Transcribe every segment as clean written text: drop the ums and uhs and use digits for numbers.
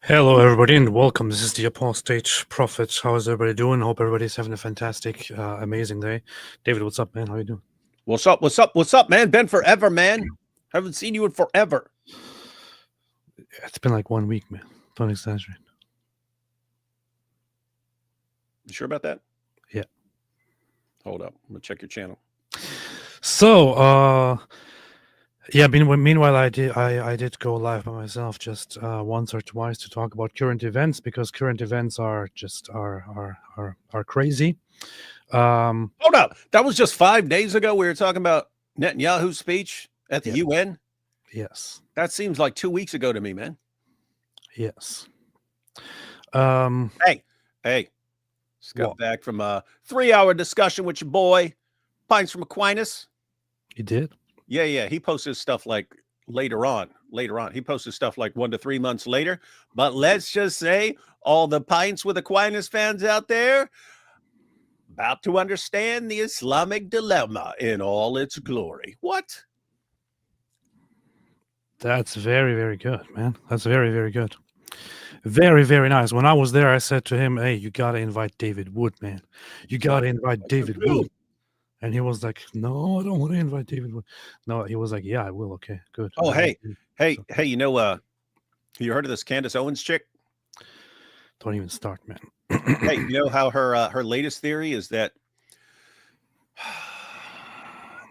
Hello, everybody, and welcome. This is the Apostate Prophet. How is everybody doing? Hope everybody's having a fantastic, amazing day. David, what's up, man? How you doing? What's up? What's up? What's up, man? Been forever, man. Haven't seen you in forever. It's been like 1 week, man. Don't exaggerate. You sure about that? Yeah. Hold up. I'm gonna check your channel. So, yeah. Meanwhile, I did go live by myself just once or twice to talk about current events because current events are just are crazy. Hold up. That was just 5 days ago. We were talking about Netanyahu's speech at the UN. Yes. That seems like 2 weeks ago to me, man. Yes. Hey. Just got back from a 3-hour discussion with your boy, Pines from Aquinas. You did? Yeah. He posted stuff like later on. He posted stuff like 1 to 3 months later. But let's just say all the Pints with Aquinas fans out there about to understand the Islamic dilemma in all its glory. What? That's very, very good, man. That's very, very good. Very, very nice. When I was there, I said to him, "Hey, you gotta invite David Wood, man. You gotta invite David Wood." And he was like, "No, I don't want to invite David Wood." No, he was like, "Yeah, I will. Okay, good." Oh, hey. You know, you heard of this Candace Owens chick? Don't even start, man. Hey, you know how her latest theory is that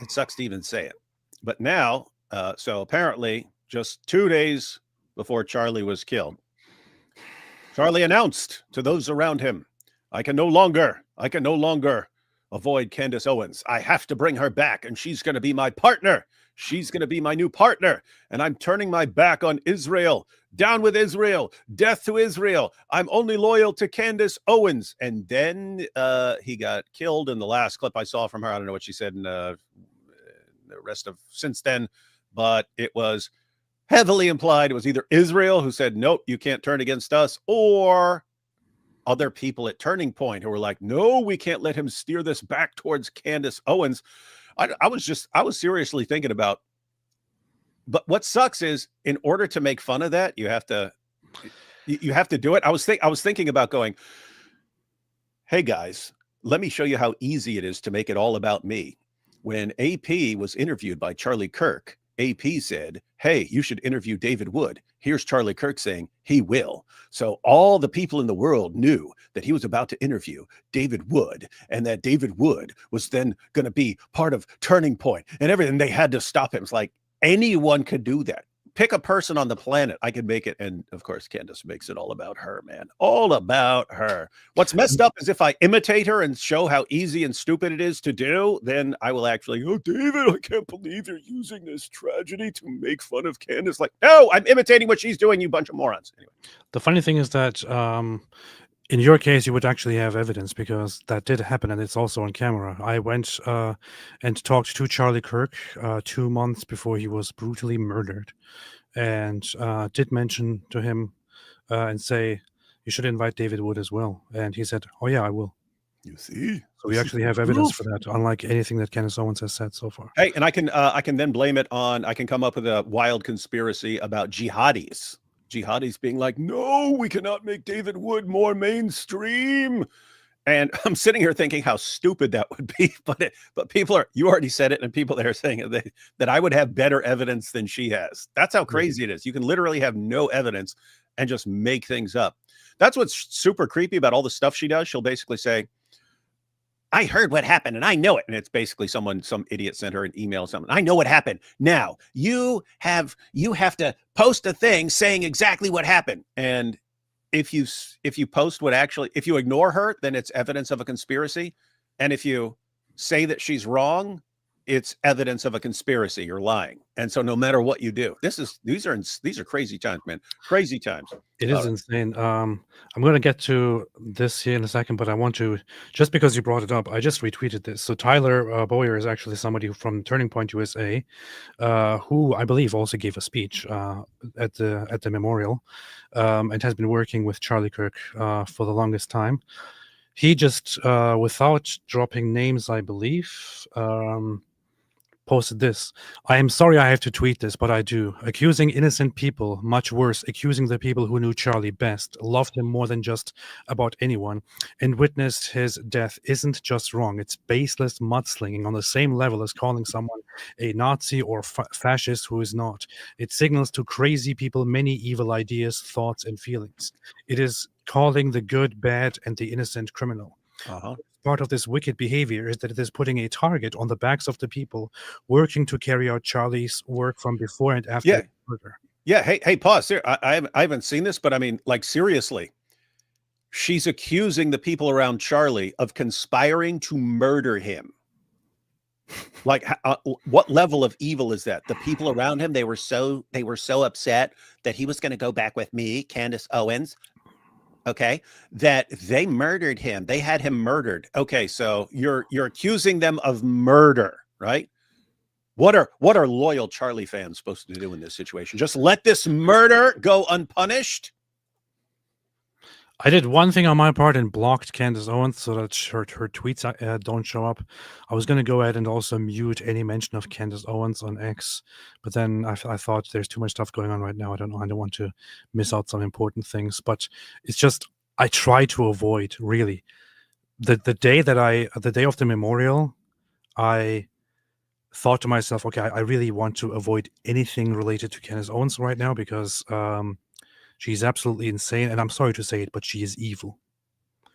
it sucks to even say it, but now, so apparently, just 2 days before Charlie was killed, Charlie announced to those around him, I can no longer avoid Candace Owens. I have to bring her back, and she's going to be my partner. She's going to be my new partner, and I'm turning my back on Israel. Down with Israel. Death to Israel. I'm only loyal to Candace Owens. And then he got killed in the last clip I saw from her. I don't know what she said in the rest of since then, but it was heavily implied it was either Israel who said, nope, you can't turn against us, or other people at Turning Point who were like, no, we can't let him steer this back towards Candace Owens. I was seriously thinking about, but what sucks is in order to make fun of that, you have to do it. I was thinking about going, hey guys, let me show you how easy it is to make it all about me. When AP was interviewed by Charlie Kirk, AP said, hey, you should interview David Wood. Here's Charlie Kirk saying he will. So all the people in the world knew that he was about to interview David Wood, and that David Wood was then going to be part of Turning Point and everything. They had to stop him. It's like anyone could do that. Pick a person on the planet. I could make it. And of course, Candace makes it all about her, man. All about her. What's messed up is if I imitate her and show how easy and stupid it is to do, then I will actually, oh, David, I can't believe you're using this tragedy to make fun of Candace. Like, no, I'm imitating what she's doing, you bunch of morons. Anyway. The funny thing is that in your case, you would actually have evidence because that did happen, and it's also on camera. I went and talked to Charlie Kirk 2 months before he was brutally murdered, and did mention to him and say, you should invite David Wood as well. And he said, oh, yeah, I will. You see? So we actually have evidence for that, unlike anything that Candace Owens has said so far. Hey, and I can then blame it on, I can come up with a wild conspiracy about jihadis. Jihadis being like, no, we cannot make David Wood more mainstream. And I'm sitting here thinking how stupid that would be. But people are, you already said it, and people there are saying that I would have better evidence than she has. That's how crazy it is. You can literally have no evidence and just make things up. That's what's super creepy about all the stuff she does. She'll basically say, I heard what happened and I know it. And it's basically some idiot sent her an email or something. I know what happened. Now you have to post a thing saying exactly what happened. And if you post if you ignore her, then it's evidence of a conspiracy. And if you say that she's wrong, it's evidence of a conspiracy. You're lying. And so no matter what you do, these are crazy times, man. Crazy times. It is insane. I'm going to get to this here in a second, but I want to, just because you brought it up, I just retweeted this. So Tyler Boyer is actually somebody from Turning Point USA, who I believe also gave a speech at the memorial, and has been working with Charlie Kirk for the longest time. He just, without dropping names, I believe, posted this. I am sorry I have to tweet this, but I do. Accusing innocent people, much worse, accusing the people who knew Charlie best, loved him more than just about anyone, and witnessed his death isn't just wrong. It's baseless mudslinging on the same level as calling someone a Nazi or fascist who is not. It signals to crazy people many evil ideas, thoughts, and feelings. It is calling the good bad and the innocent criminal. Part of this wicked behavior is that it is putting a target on the backs of the people working to carry out Charlie's work from before and after the murder. Yeah. Hey, pause there. I haven't seen this, but I mean, like, seriously, she's accusing the people around Charlie of conspiring to murder him. Like, what level of evil is that? The people around him, they were so upset that he was going to go back with me, Candace Owens. Okay, that they murdered him. They had him murdered. Okay, so you're accusing them of murder, right? What are loyal Charlie fans supposed to do in this situation? Just let this murder go unpunished? I did one thing on my part and blocked Candace Owens so that her tweets don't show up. I was going to go ahead and also mute any mention of Candace Owens on X, but then I thought there's too much stuff going on right now. I don't want to miss out some important things, but it's just I try to avoid really the day of the memorial. I thought to myself, okay, I really want to avoid anything related to Candace Owens right now because she's absolutely insane, and I'm sorry to say it, but she is evil.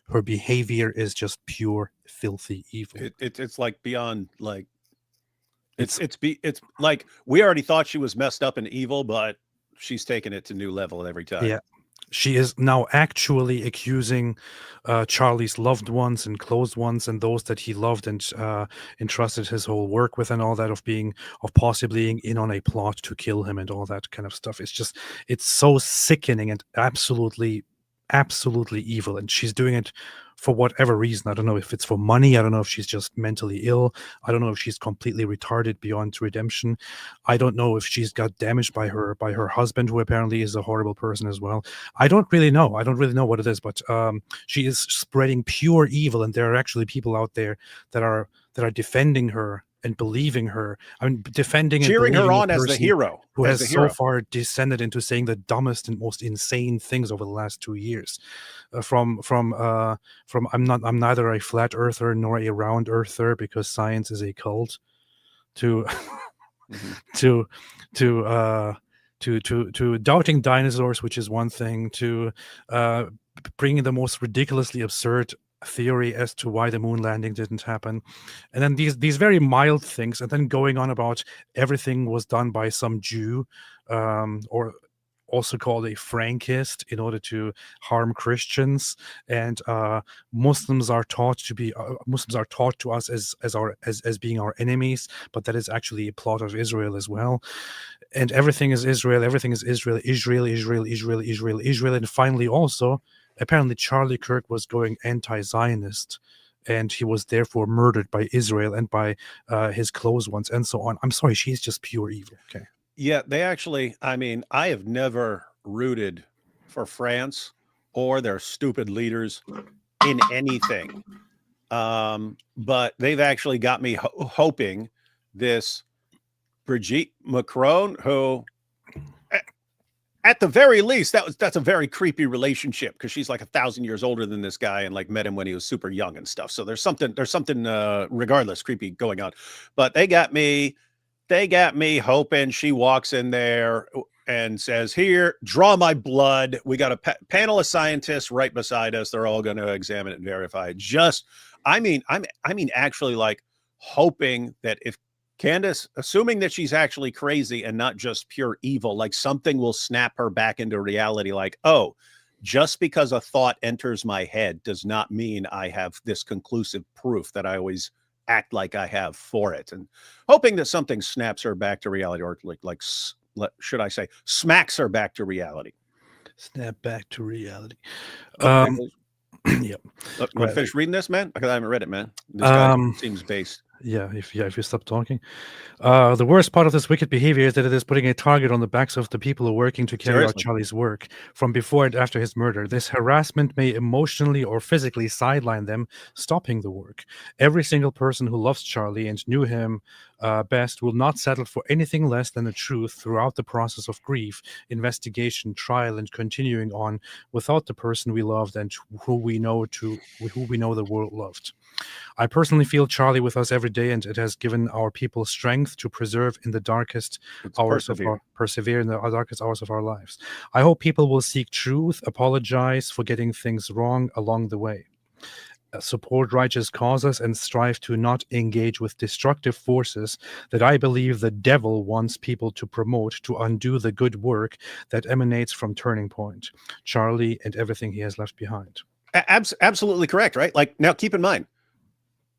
Her behavior is just pure, filthy evil. It's like beyond like it's like we already thought she was messed up and evil, but she's taking it to new level every time. Yeah. She is now actually accusing Charlie's loved ones and close ones and those that he loved and entrusted his whole work with and all that of possibly being in on a plot to kill him and all that kind of stuff. It's so sickening and absolutely evil. And she's doing it for whatever reason. I don't know if it's for money. I don't know if she's just mentally ill. I don't know if she's completely retarded beyond redemption. I don't know if she's got damaged by her husband, who apparently is a horrible person as well. I don't really know what it is, but she is spreading pure evil, and there are actually people out there that are defending her and believing her. I mean, defending and cheering her on as the hero, who has so far descended into saying the dumbest and most insane things over the last 2 years. From I'm neither a flat earther nor a round earther because science is a cult. To to doubting dinosaurs, which is one thing. To bringing the most ridiculously absurd theory as to why the moon landing didn't happen, and then these very mild things, and then going on about everything was done by some Jew, or also called a Frankist, in order to harm Christians, and Muslims are taught to us as being our enemies, but that is actually a plot of Israel as well. And everything is Israel, and finally also apparently Charlie Kirk was going anti-Zionist, and he was therefore murdered by Israel and by his close ones and so on. I'm sorry, she's just pure evil. Okay. Yeah, they actually, I mean, I have never rooted for France or their stupid leaders in anything. But they've actually got me hoping this Brigitte Macron, who at the very least, that's a very creepy relationship because she's like 1,000 years older than this guy and like met him when he was super young and stuff. So there's something regardless creepy going on. But they got me hoping she walks in there and says, "Here, draw my blood." We got a panel of scientists right beside us. They're all going to examine it and verify it. I mean, actually like hoping that if Candace, assuming that she's actually crazy and not just pure evil, like something will snap her back into reality. Like, oh, just because a thought enters my head does not mean I have this conclusive proof that I always act like I have for it. And hoping that something snaps her back to reality, or should I say, smacks her back to reality. Snap back to reality. Yep. Want to finish reading this, man? Because I haven't read it, man. This guy seems based. Yeah, if you stop talking. The worst part of this wicked behavior is that it is putting a target on the backs of the people who are working to carry out Seriously. Charlie's work from before and after his murder. This harassment may emotionally or physically sideline them, stopping the work. Every single person who loves Charlie and knew him best will not settle for anything less than the truth throughout the process of grief, investigation, trial, and continuing on without the person we loved and who we know the world loved. I personally feel Charlie with us every day, and it has given our people strength to persevere in the darkest hours of our lives. I hope people will seek truth, apologize for getting things wrong along the way, support righteous causes, and strive to not engage with destructive forces that I believe the devil wants people to promote to undo the good work that emanates from Turning Point, Charlie, and everything he has left behind. Absolutely correct, right? Like, now keep in mind,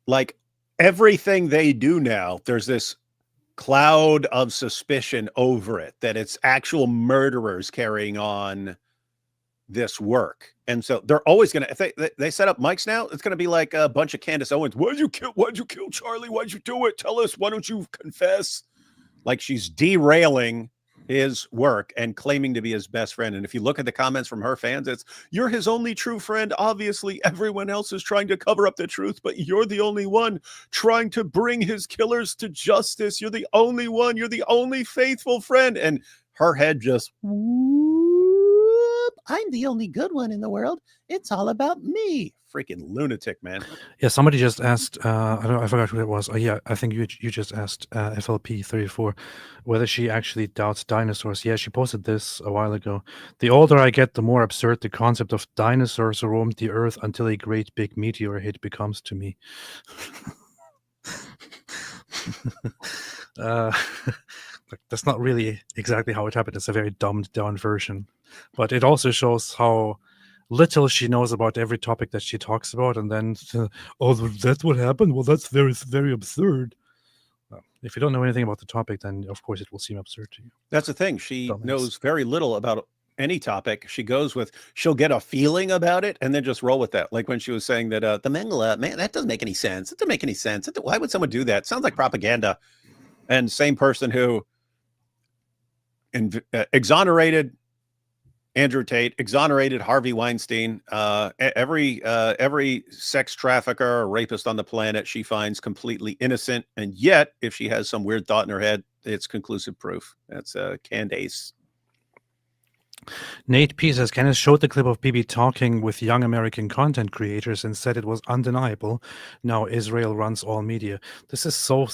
like, everything they do now, there's this cloud of suspicion over it that it's actual murderers carrying on this work. And so they're always going to, if they set up mics now, it's going to be like a bunch of Candace Owens. Why'd you kill Charlie? Why'd you do it? Tell us. Why don't you confess? Like, she's derailing his work and claiming to be his best friend. And if you look at the comments from her fans, it's, you're his only true friend. Obviously, everyone else is trying to cover up the truth, but you're the only one trying to bring his killers to justice. You're the only one. You're the only faithful friend. And her head just, whoop, I'm the only good one in the world. It's all about me. Freaking lunatic, man. Yeah, somebody just asked. I forgot who it was. Oh, yeah, I think you just asked FLP34 whether she actually doubts dinosaurs. Yeah, she posted this a while ago. The older I get, the more absurd the concept of dinosaurs roamed the earth until a great big meteor hit becomes to me. That's not really exactly how it happened. It's a very dumbed down version, but it also shows how little she knows about every topic that she talks about, and then, oh, that's what happened? Well, that's very, very absurd. If you don't know anything about the topic, then of course it will seem absurd to you. That's the thing. She knows very little about any topic. She goes with, she'll get a feeling about it and then just roll with that. Like when she was saying that the Mengele, man, that doesn't make any sense. It doesn't make any sense. Why would someone do that? It sounds like propaganda. And same person who exonerated Andrew Tate, exonerated Harvey Weinstein, every sex trafficker or rapist on the planet she finds completely innocent. And yet, if she has some weird thought in her head, it's conclusive proof. That's Candace. Nate P says, Kenneth showed the clip of Bibi talking with young American content creators and said it was undeniable. Now Israel runs all media. This is so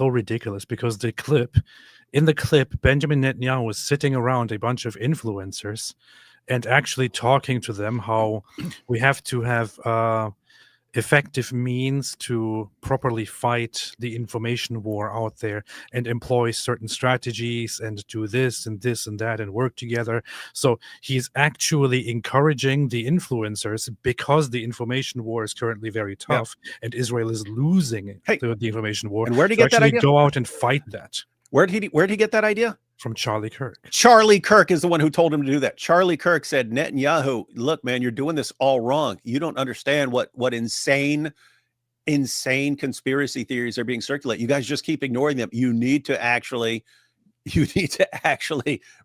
ridiculous, because in the clip, Benjamin Netanyahu was sitting around a bunch of influencers and actually talking to them how we have to have effective means to properly fight the information war out there and employ certain strategies and do this and this and that and work together. So he's actually encouraging the influencers, because the information war is currently very tough and Israel is losing the information war. And where did he get that idea? Go out and fight that. Where did he get that idea? From Charlie Kirk. Charlie Kirk is the one who told him to do that. Charlie Kirk said, Netanyahu, look, man, you're doing this all wrong. You don't understand what insane conspiracy theories are being circulated. You guys just keep ignoring them. You need to actually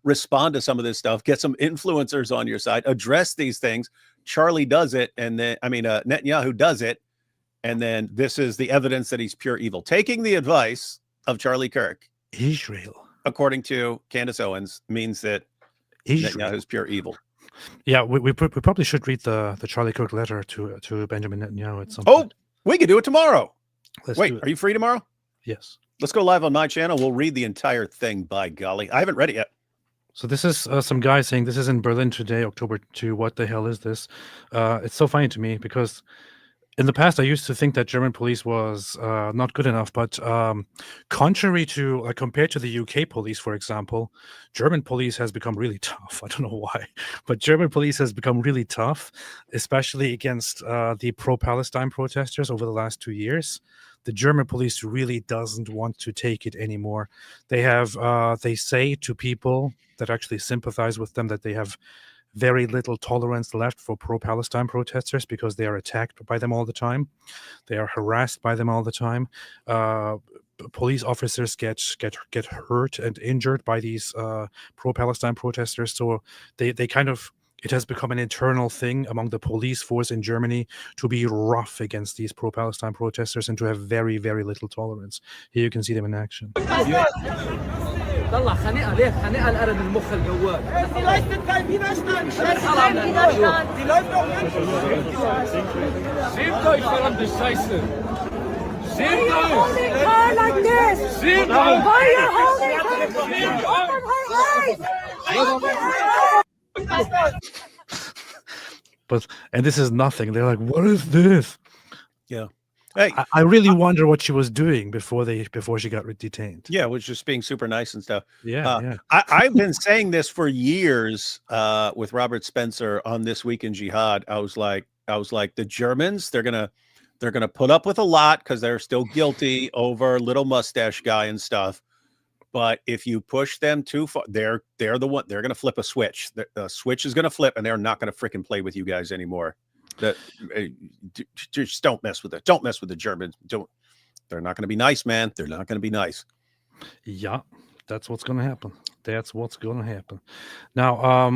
respond to some of this stuff. Get some influencers on your side. Address these things. Charlie does it, and then Netanyahu does it, and then this is the evidence that he's pure evil. Taking the advice of Charlie Kirk, Israel, according to Candace Owens, means that Netanyahu is pure evil. Yeah, we probably should read the Charlie Kirk letter to Benjamin Netanyahu at some point. We could do it tomorrow. Wait, are you free tomorrow? Yes. Let's go live on my channel. We'll read the entire thing, by golly. I haven't read it yet. So this is some guy saying, this is in Berlin today, October 2. What the hell is this? It's so funny to me, because in the past, I used to think that German police was not good enough, but contrary to, compared to the UK police, for example, German police has become really tough. I don't know why, but German police has become really tough, especially against the pro-Palestine protesters over the last 2 years. The German police really doesn't want to take it anymore. They have, they say to people that actually sympathize with them that they have very little tolerance left for pro-Palestine protesters because they are attacked by them all the time. They are harassed by them all the time. Police officers get hurt and injured by these pro-Palestine protesters. So they kind of, it has become an internal thing among the police force in Germany to be rough against these pro-Palestine protesters and to have very, very little tolerance. Here you can see them in action. طلع خنقها ليه خنقها القرن المخ الجوال Seht euch, verdammte Scheiße! Seht euch! Like this! Seht Why euch! are you holding her eyes? And this is nothing. They're like, what is this? Yeah. Hey, I really wonder what she was doing before she got detained. yeah, was just being super nice and stuff. Yeah. I've been saying this for years with Robert Spencer on This Week in Jihad. I was like, the Germans, they're gonna put up with a lot because they're still guilty over little mustache guy and stuff. But if you push them too far, they're the one. They're gonna flip a switch. The switch is gonna flip, and they're not gonna freaking play with you guys anymore. Just don't mess with it. Don't mess with the Germans. They're not going to be nice, man. They're not going to be nice. Yeah, that's what's going to happen. That's what's going to happen. Now,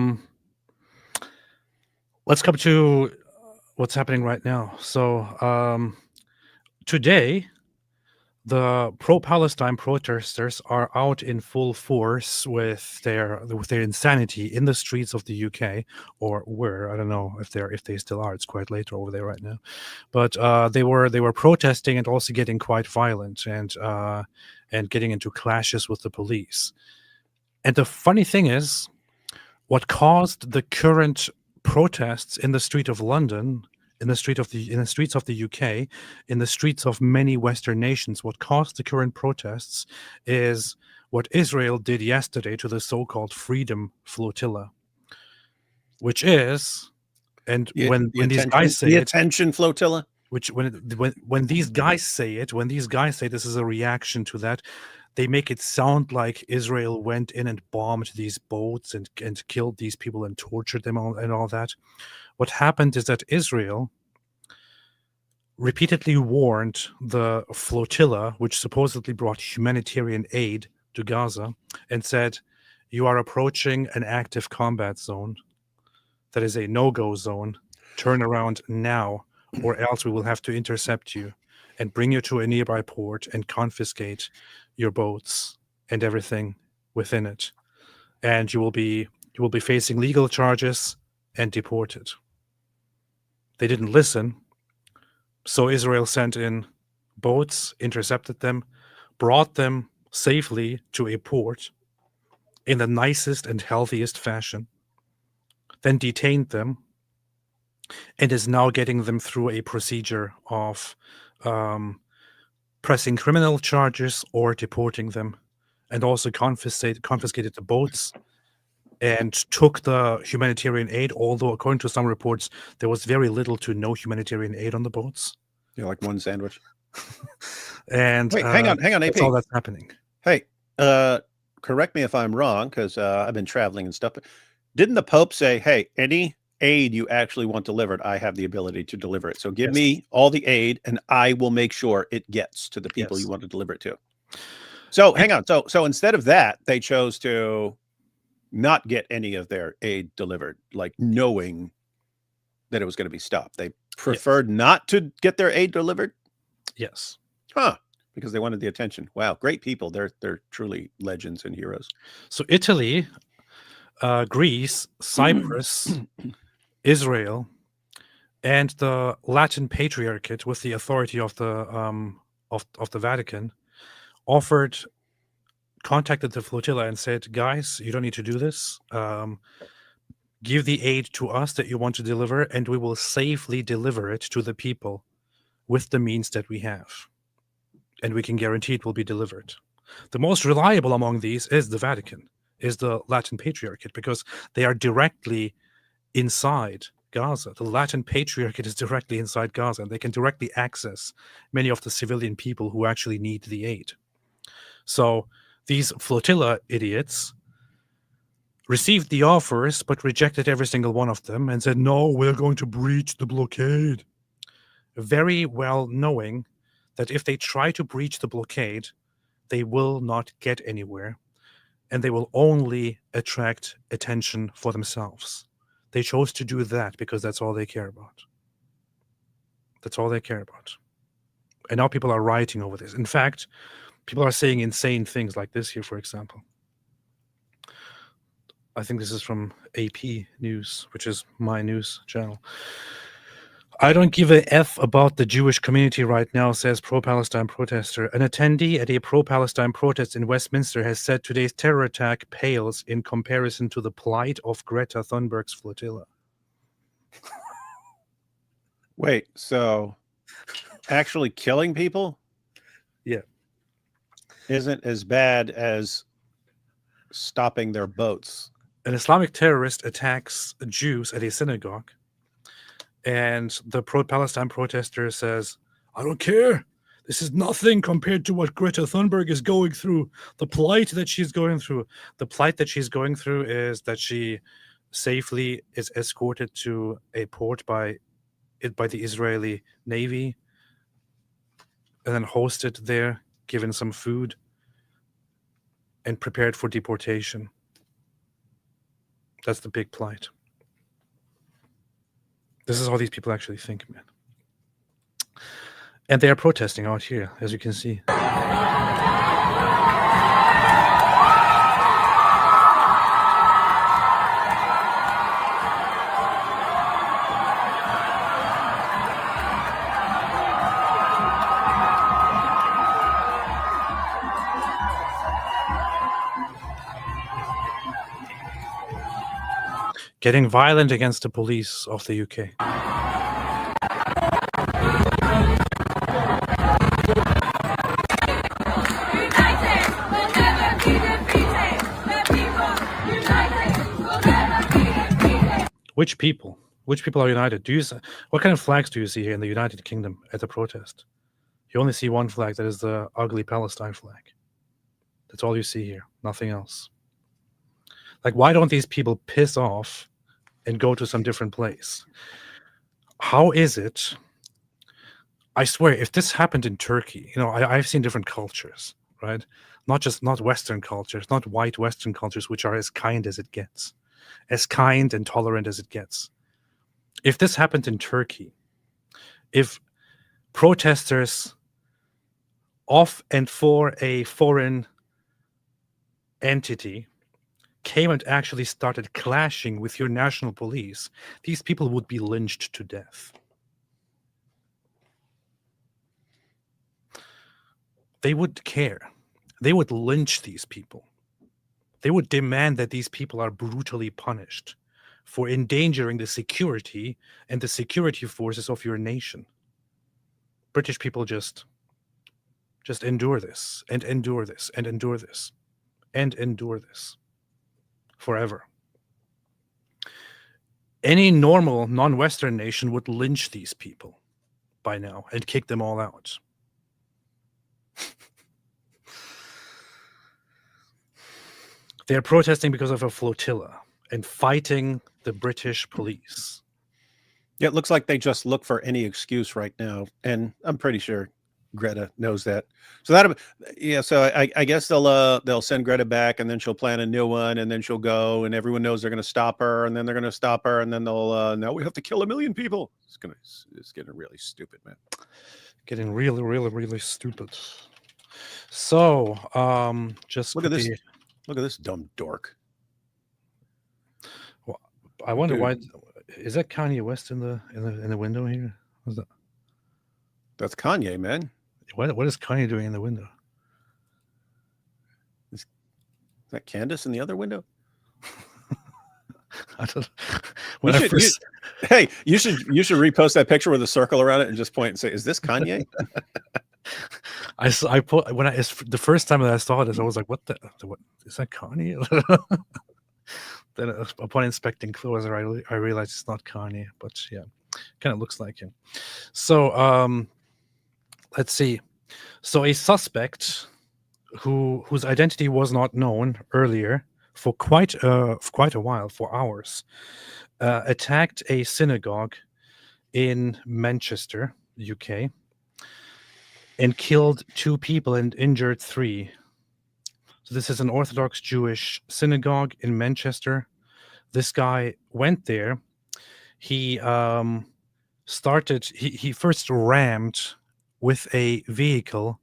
let's come to what's happening right now. So, today, the pro-Palestine protesters are out in full force with their insanity in the streets of the UK, or were. I don't know if they still are. It's quite late over there right now, but they were protesting and also getting quite violent and getting into clashes with the police. And the funny thing is, what caused the current protests in the street of London, in the streets of the UK, in the streets of many Western nations, what caused the current protests is what Israel did yesterday to the so-called Freedom Flotilla, which is, and when these guys say the attention flotilla, which when these guys say this is a reaction to that, they make it sound like Israel went in and bombed these boats and killed these people and tortured them and all that. What happened is that Israel repeatedly warned the flotilla, which supposedly brought humanitarian aid to Gaza, and said, you are approaching an active combat zone. That is a no-go zone. Turn around now, or else we will have to intercept you and bring you to a nearby port and confiscate your boats and everything within it. And you will be facing legal charges and deported. They didn't listen, so Israel sent in boats, intercepted them, brought them safely to a port in the nicest and healthiest fashion, then detained them, and is now getting them through a procedure of pressing criminal charges or deporting them, and also confiscated the boats and took the humanitarian aid, although according to some reports, there was very little to no humanitarian aid on the boats. Yeah, like one sandwich. And wait, hang on, AP. That's all that's happening. Hey, correct me if I'm wrong, because I've been traveling and stuff. But didn't the Pope say, hey, any aid you actually want delivered, I have the ability to deliver it. So give me all the aid and I will make sure it gets to the people you want to deliver it to. So hang on. So instead of that, they chose to not get any of their aid delivered, like knowing that it was going to be stopped. They preferred not to get their aid delivered. Yes. Huh. Because they wanted the attention. Wow. Great people. They're truly legends and heroes. So Italy, Greece, Cyprus, Israel, and the Latin Patriarchate, with the authority of the Vatican, contacted the flotilla and said, guys, you don't need to do this. Give the aid to us that you want to deliver, and we will safely deliver it to the people with the means that we have. And we can guarantee it will be delivered. The most reliable among these is the Vatican, is the Latin Patriarchate, because they are directly inside Gaza. The Latin Patriarchate is directly inside Gaza, and they can directly access many of the civilian people who actually need the aid. So these flotilla idiots received the offers but rejected every single one of them and said, no, we're going to breach the blockade. Very well knowing that if they try to breach the blockade, they will not get anywhere, and they will only attract attention for themselves. They chose to do that because that's all they care about. That's all they care about. And now people are rioting over this. In fact, people are saying insane things like this here, for example. I think this is from AP News, which is my news channel. I don't give a F about the Jewish community right now, says pro-Palestine protester. An attendee at a pro-Palestine protest in Westminster has said today's terror attack pales in comparison to the plight of Greta Thunberg's flotilla. Wait, so actually killing people? Yeah. Isn't as bad as stopping their boats. An Islamic terrorist attacks Jews at a synagogue, and the pro-Palestine protester says, I don't care. This is nothing compared to what Greta Thunberg is going through. The plight that she's going through. The plight that she's going through is that she safely is escorted to a port by the Israeli Navy and then hosted there, given some food, and prepared for deportation. That's the big plight. This is how these people actually think, man. And they are protesting out here, as you can see. Getting violent against the police of the UK. Which people? Which people are united? What kind of flags do you see here in the United Kingdom at the protest? You only see one flag, that is the ugly Palestine flag. That's all you see here, nothing else. Like, why don't these people piss off and go to some different place? How is it? I swear, if this happened in Turkey, I've seen different cultures, right? Not Western cultures, not white Western cultures, which are as kind as it gets, as kind and tolerant as it gets. If this happened in Turkey, if protesters of and for a foreign entity came and actually started clashing with your national police, these people would be lynched to death. They would care. They would lynch these people. They would demand that these people are brutally punished for endangering the security and the security forces of your nation. British people just endure this and endure this and endure this and endure this forever. Any normal non-Western nation would lynch these people by now and kick them all out. They are protesting because of a flotilla and fighting the British police. Yeah, it looks like they just look for any excuse right now, and I'm pretty sure Greta knows that. So so I guess they'll send Greta back, and then she'll plan a new one, and then she'll go, and everyone knows they're going to stop her, and then they're going to stop her, and then they'll now we have to kill 1 million people. It's getting really stupid, man. Getting really, really, really stupid. So just look at this. Look at this dumb dork. Well, I wonder why. Is that Kanye West in the window here? What's that? That's Kanye, man. What is Kanye doing in the window? Is that Candace in the other window? I don't. Hey, you should repost that picture with a circle around it and just point and say, "Is this Kanye?" I put the first time that I saw this, I was like, "What is that Kanye?" Then upon inspecting closer, I realized it's not Kanye, but yeah, kind of looks like him. So let's see. So a suspect whose identity was not known earlier for quite a while, for hours, attacked a synagogue in Manchester, UK, and killed 2 people and injured 3. So this is an Orthodox Jewish synagogue in Manchester. This guy went there. He he first rammed with a vehicle,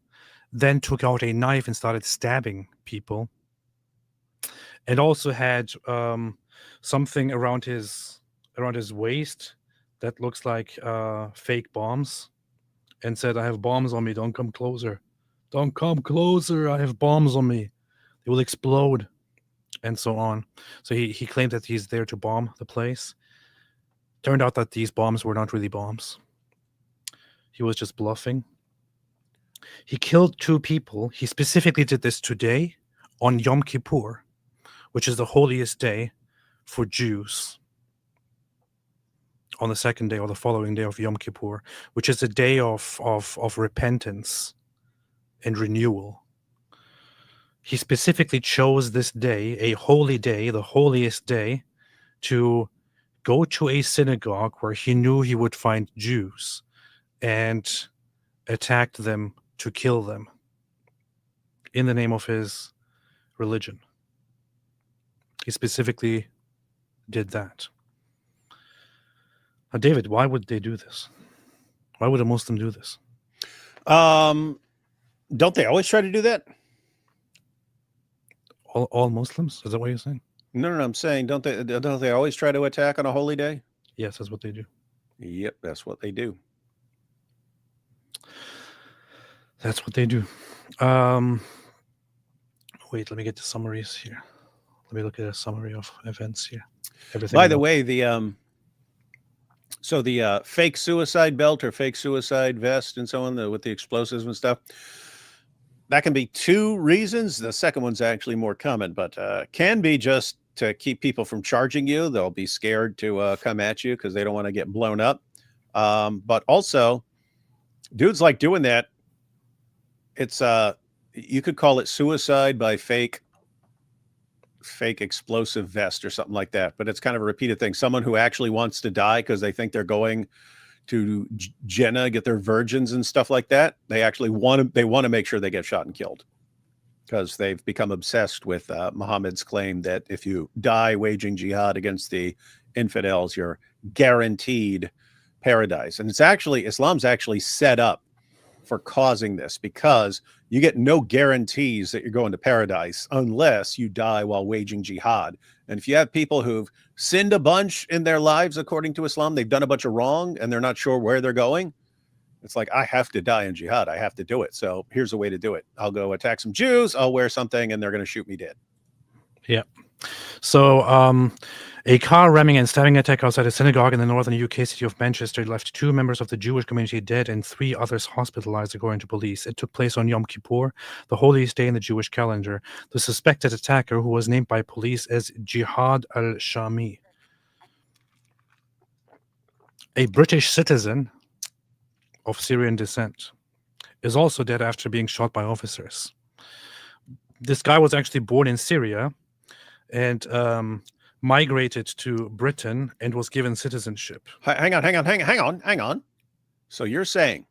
then took out a knife and started stabbing people, and also had something around his waist that looks like fake bombs, and said, "I have bombs on me. Don't come closer. Don't come closer. I have bombs on me. They will explode," and so on. So he claimed that he's there to bomb the place. Turned out that these bombs were not really bombs. He was just bluffing. He killed 2 people. He specifically did this today on Yom Kippur, which is the holiest day for Jews, on the second day or the following day of Yom Kippur, which is a day of repentance and renewal. He specifically chose this day, a holy day, the holiest day, to go to a synagogue where he knew he would find Jews and attack them to kill them in the name of his religion. He specifically did that. Now, David, why would they do this? Why would a Muslim do this? Don't they always try to do that? All Muslims? Is that what you're saying? No, I'm saying don't they always try to attack on a holy day? Yes, that's what they do. Yep, that's what they do. That's what they do. Wait, let me get the summaries here. Let me look at a summary of events here. Everything. By the way, the fake suicide belt or fake suicide vest and so on, with the explosives and stuff, that can be 2 reasons. The second one's actually more common, but can be just to keep people from charging you. They'll be scared to come at you because they don't want to get blown up. But also, dudes like doing that. It's you could call it suicide by fake explosive vest or something like that, but it's kind of a repeated thing. Someone who actually wants to die because they think they're going to Jannah, get their virgins and stuff like that. They actually want to make sure they get shot and killed because they've become obsessed with Muhammad's claim that if you die waging jihad against the infidels, you're guaranteed paradise. And Islam's actually set up for causing this, because you get no guarantees that you're going to paradise unless you die while waging jihad. And if you have people who've sinned a bunch in their lives, according to Islam, they've done a bunch of wrong and they're not sure where they're going, it's like, I have to die in jihad. I have to do it. So here's a way to do it. I'll go attack some Jews. I'll wear something and they're going to shoot me dead. Yeah. So a car ramming and stabbing attack outside a synagogue in the northern UK city of Manchester left 2 members of the Jewish community dead and 3 others hospitalized, according to police. It took place on Yom Kippur, the holiest day in the Jewish calendar. The suspected attacker, who was named by police as Jihad al-Shami, a British citizen of Syrian descent, is also dead after being shot by officers. This guy was actually born in Syria and migrated to Britain and was given citizenship. Hang on. So you're saying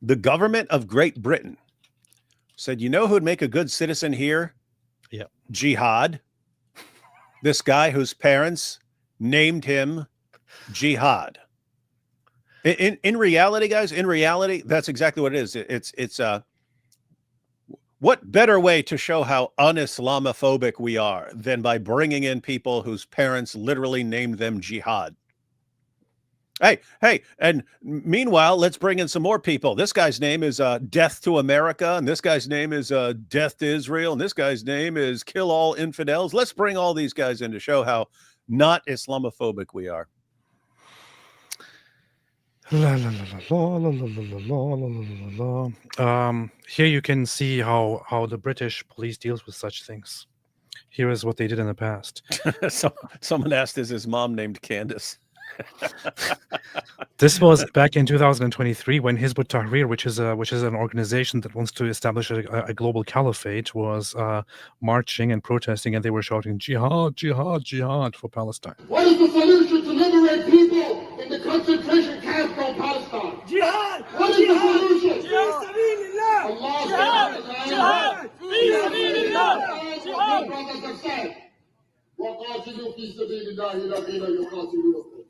the government of Great Britain said, you know who'd make a good citizen here? Yeah. Jihad. This guy whose parents named him Jihad. In reality, guys, that's exactly what it is. It's what better way to show how un-Islamophobic we are than by bringing in people whose parents literally named them Jihad? Hey, and meanwhile, let's bring in some more people. This guy's name is Death to America, and this guy's name is Death to Israel, and this guy's name is Kill All Infidels. Let's bring all these guys in to show how not Islamophobic we are. Here you can see how the British police deals with such things. Here is what they did in the past. Someone asked, is his mom named Candace? This was back in 2023 when Hizb ut-Tahrir, which is an organization that wants to establish a global caliphate, was marching and protesting, and they were shouting "Jihad, jihad, jihad" for Palestine. What is the solution to liberate people in the concentration camp called Palestine? Jihad! What is the solution? Fi sabilillah! Allah Jihad! Fi sabilillah! Jihad! brothers have said, وَقَاتِلُوا فِي سَبِيلِ اللَّهِ الَّذِينَ يُقَاتِلُونَكُم.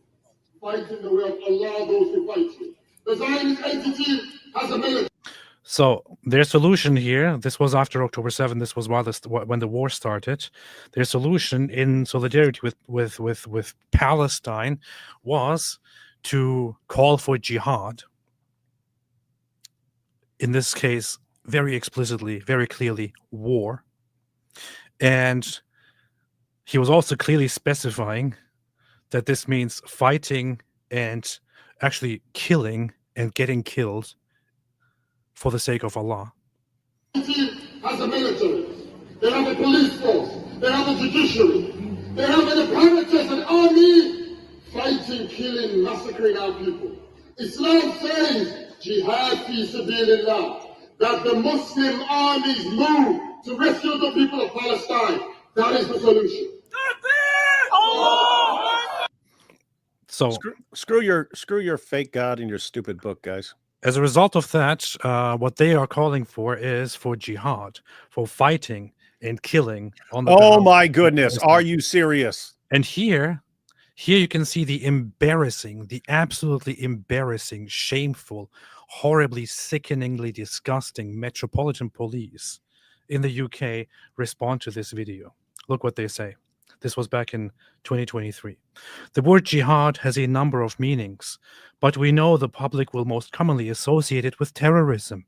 Fight in the way of Allah those who fight you. The Zionist entity has a military. So their solution here, this was after October 7th, this was when the war started. Their solution in solidarity with Palestine was to call for jihad. In this case, very explicitly, very clearly, war. And he was also clearly specifying that this means fighting and actually killing and getting killed for the sake of Allah. Has a military. They have a police force. They have a judiciary. They have an apparatus, an army, fighting, killing, massacring our people. Islam says, jihad fi sabilillah, that the Muslim armies move to rescue the people of Palestine. That is the solution. So Screw your fake God and your stupid book, guys. as a result of that, what they are calling for is for jihad, for fighting and killing on the Oh ground. my goodness, are you serious? And here you can see the absolutely embarrassing, shameful, horribly, sickeningly disgusting Metropolitan Police in the UK respond to this video. Look what they say. This was back in 2023. The word jihad has a number of meanings, but we know the public will most commonly associate it with terrorism.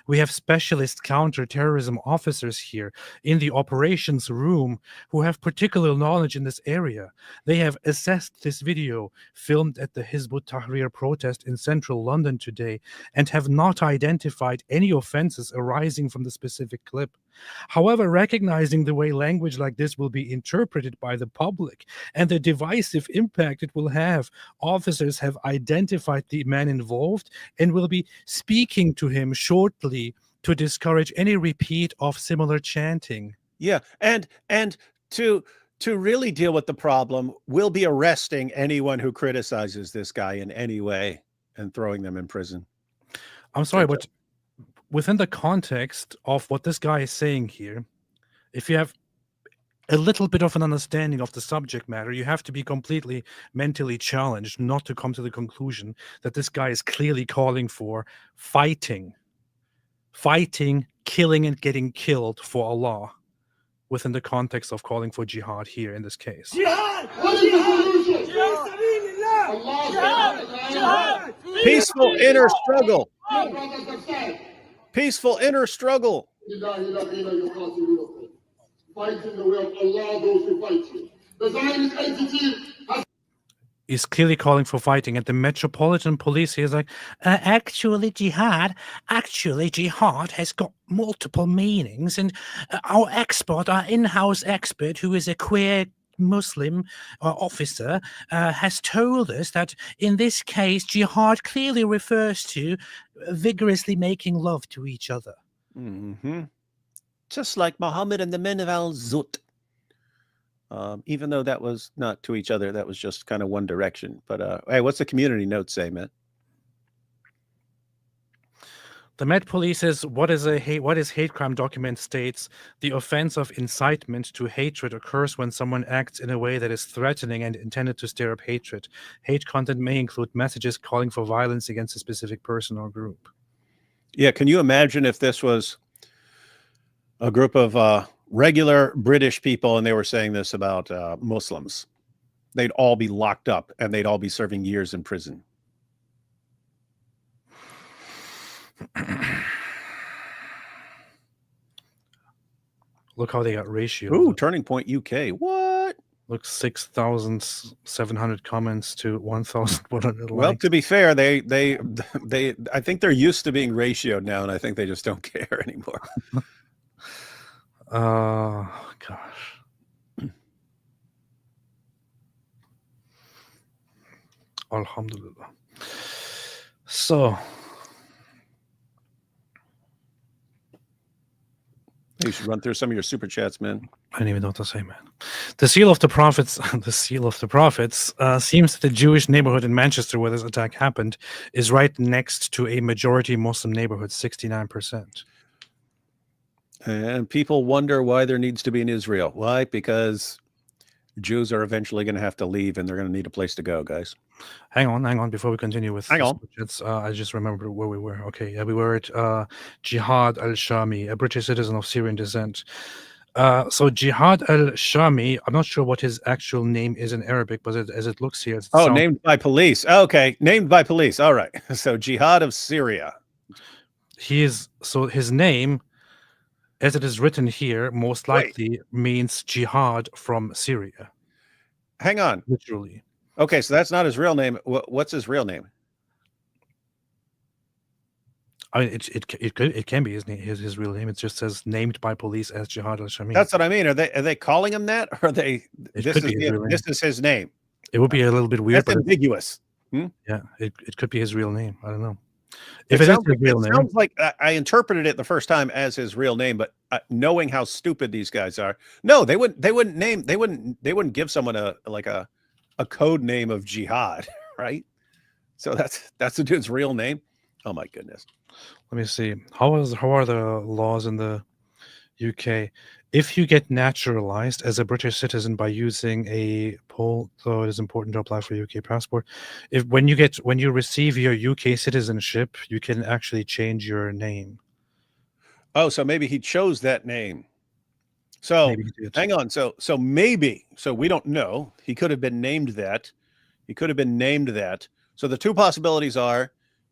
We have specialist counter-terrorism officers here in the operations room who have particular knowledge in this area. They have assessed this video filmed at the Hizb ut-Tahrir protest in central London today and have not identified any offenses arising from the specific clip. However, recognizing the way language like this will be interpreted by the public and the divisive impact it will have, officers have identified the man involved and will be speaking to him shortly to discourage any repeat of similar chanting. Yeah, and to really deal with the problem, we'll be arresting anyone who criticizes this guy in any way and throwing them in prison. I'm sorry, but within the context of what this guy is saying here, if you have a little bit of an understanding of the subject matter, you have to be completely mentally challenged not to come to the conclusion that this guy is clearly calling for fighting, killing and getting killed for Allah within the context of calling for jihad here in this case. Jihad! What is the solution? Fi sabilillah! Allah Jihad! Peaceful inner struggle. brothers have said, Peaceful inner struggle. fight in the way of Allah those who fight you. The Zionist entity has Is clearly calling for fighting, and the Metropolitan Police here is like, actually jihad has got multiple meanings, and our in-house expert, who is a queer Muslim officer, has told us that in this case, jihad clearly refers to vigorously making love to each other. Mm-hmm. Just like Muhammad and the men of Al-Zut. Even though that was not to each other, that was just kind of one direction. But hey, what's the community note say, man? The Met Police says, what is hate crime document states, the offense of incitement to hatred occurs when someone acts in a way that is threatening and intended to stir up hatred. Hate content may include messages calling for violence against a specific person or group. Yeah, can you imagine if this was a group of regular British people and they were saying this about Muslims? They'd all be locked up and they'd all be serving years in prison. Look how they got ratio. Ooh, Turning Point UK. What? Look, 6,700 comments to 1,100 Well, likes. to be fair, they I think they're used to being ratioed now, and I think they just don't care anymore. Gosh. Alhamdulillah. So, You should run through some of your super chats, man. I don't even know what to say, man. The seal of the prophets, the seal of the prophets, seems that the Jewish neighborhood in Manchester where this attack happened is right next to a majority Muslim neighborhood, 69%. And people wonder why there needs to be an Israel. Why? Because Jews are eventually going to have to leave, and they're going to need a place to go, guys. Hang on. Before we continue with Hang on. I just remembered where we were. Okay, we were at Jihad al-Shami, a British citizen of Syrian descent. So Jihad al-Shami, I'm not sure what his actual name is in Arabic, but as it looks here, named by police. Okay, named by police. All right. So Jihad of Syria. His name, as it is written here, most likely means jihad from Syria. Hang on. Literally. Okay, so that's not his real name. What's his real name? I mean, it can be his real name. It just says named by police as Jihad al-Shami. That's what I mean. Are they calling him that? Or are they? This is his name. It would be a little bit weird. That's ambiguous. Yeah, it could be his real name. I don't know. If it is his real name, sounds like I interpreted it the first time as his real name, but knowing how stupid these guys are, no, they wouldn't give someone a code name of jihad, right? So that's the dude's real name. Oh my goodness. Let me see. How are the laws in the UK? If you get naturalized as a British citizen by using a poll, though it is important to apply for a UK passport. When you receive your UK citizenship, you can actually change your name. Oh, so maybe he chose that name. So hang on. So we don't know. He could have been named that. So the two possibilities are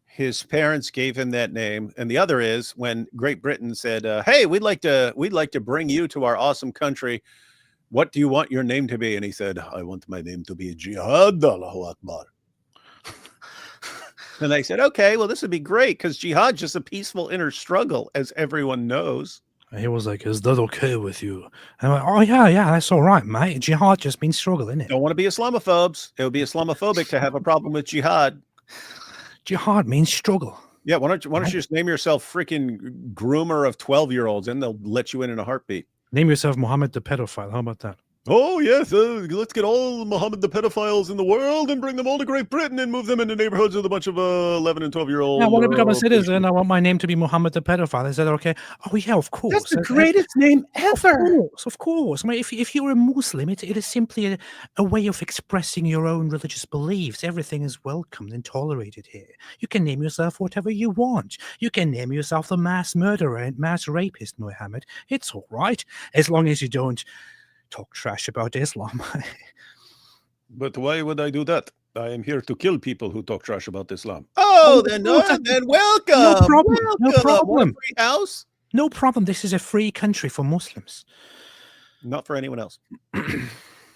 his parents gave him that name, and the other is when Great Britain said, "Hey, we'd like to bring you to our awesome country. What do you want your name to be?" And he said, "I want my name to be Jihad, Allahu Akbar." And they said, "Okay, well, this would be great because jihad's just a peaceful inner struggle, as everyone knows." And he was like, "Is that okay with you?" And I'm like, "Oh yeah, that's all right, mate. Jihad just means struggle, innit? Don't want to be Islamophobes. It would be Islamophobic to have a problem with jihad. Jihad means struggle. Yeah, why don't you just name yourself freaking groomer of 12-year-olds, and they'll let you in a heartbeat. Name yourself Muhammad the pedophile. How about that? Oh yes, let's get all Muhammad the pedophiles in the world and bring them all to Great Britain and move them into neighborhoods with a bunch of 11 and 12-year-olds. I want to become a citizen. I want my name to be Muhammad the pedophile. Is that okay? Oh yeah, of course. That's the greatest name ever. Of course. I mean, if you're a Muslim, it is simply a way of expressing your own religious beliefs. Everything is welcomed and tolerated here. You can name yourself whatever you want. You can name yourself the mass murderer and mass rapist, Muhammad. It's all right, as long as you don't talk trash about Islam. But why would I do that? I am here to kill people who talk trash about Islam. Oh, then welcome. No problem. No problem. Free house? No problem. This is a free country for Muslims. Not for anyone else.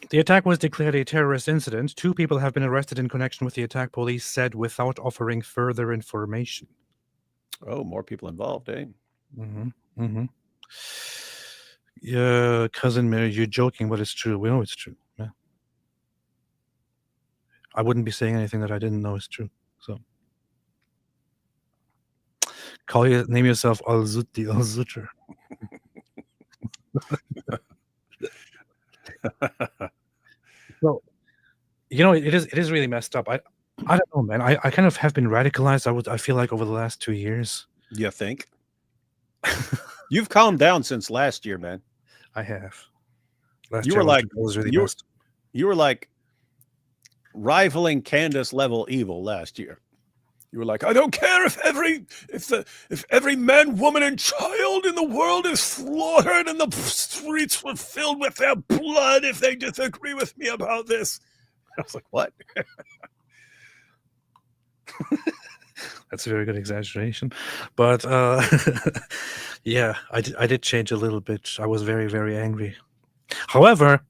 The attack was declared a terrorist incident. 2 people have been arrested in connection with the attack, police said, without offering further information. Oh, more people involved, eh? Yeah, cousin Mary, you're joking, but it's true. We know it's true. Yeah. I wouldn't be saying anything that I didn't know is true. So name yourself Al-Zutti, Al-Zutter. So, it is really messed up. I don't know, man. I kind of have been radicalized. I feel like over the last 2 years. You think? You've calmed down since last year, man. I have. You were like rivaling Candace level evil last year. You were like, I don't care if every man, woman, and child in the world is slaughtered and the streets were filled with their blood if they disagree with me about this. I was like, what? That's a very good exaggeration, but yeah, I did change a little bit. I was very, very angry. However,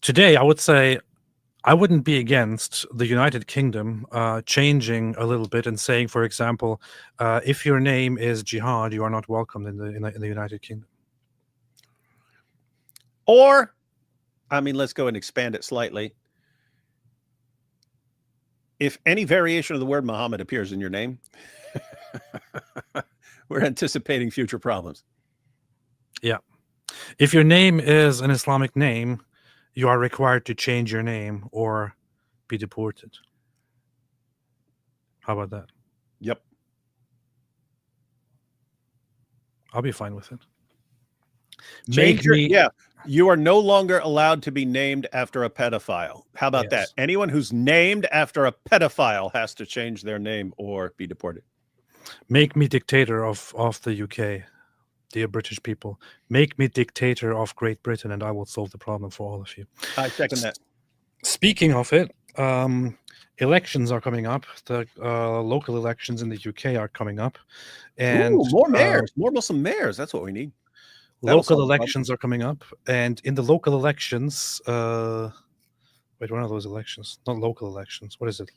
today I would say I wouldn't be against the United Kingdom changing a little bit and saying, for example, if your name is Jihad, you are not welcomed in the United Kingdom. Or, I mean, let's go and expand it slightly. if any variation of the word Muhammad appears in your name, we're anticipating future problems. Yeah. If your name is an Islamic name, you are required to change your name or be deported. How about that? Yep. I'll be fine with it. Yeah. You are no longer allowed to be named after a pedophile. How about that? Yes. Anyone who's named after a pedophile has to change their name or be deported. Make me dictator of the UK, dear British people. Make me dictator of Great Britain, and I will solve the problem for all of you. I second that. Speaking of it, elections are coming up. The local elections in the UK are coming up, and Ooh, more mayors, more Muslim mayors. That's what we need. Local elections are coming up, and in the local elections, wait, one of those elections, not local elections. What is it?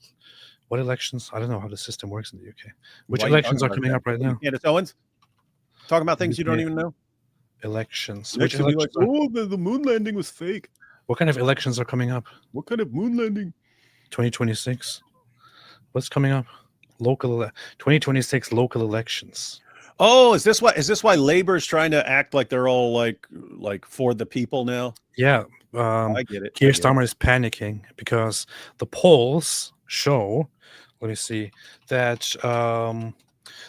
What elections? I don't know how the system works in the UK. Which elections are coming up right now? Candace Owens talking about things you don't even know. Elections. Which elections? Oh, the moon landing was fake. What kind of elections are coming up? What kind of moon landing? 2026. What's coming up? 2026 local elections. Oh, is this why Labor is trying to act like they're all like for the people now? Yeah, I get it. Keir Starmer is panicking because the polls show, let me see, that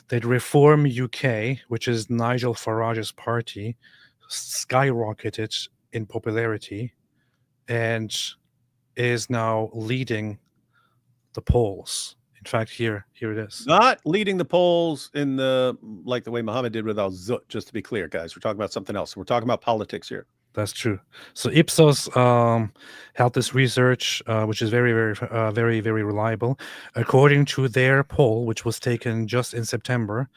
that Reform UK, which is Nigel Farage's party, skyrocketed in popularity and is now leading the polls. In fact, here it is. Not leading the polls in the way Muhammad did with al-Zut, just to be clear, guys. We're talking about something else. We're talking about politics here. That's true. So Ipsos held this research, which is very, very reliable. According to their poll, which was taken just in September,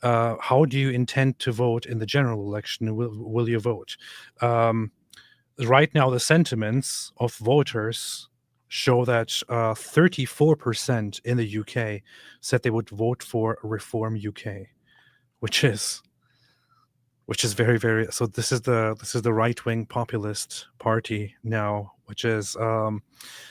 how do you intend to vote in the general election? Will you vote? Right now, the sentiments of voters show that 34% in the UK said they would vote for Reform UK, which is very, very. So this is the right-wing populist party now, which is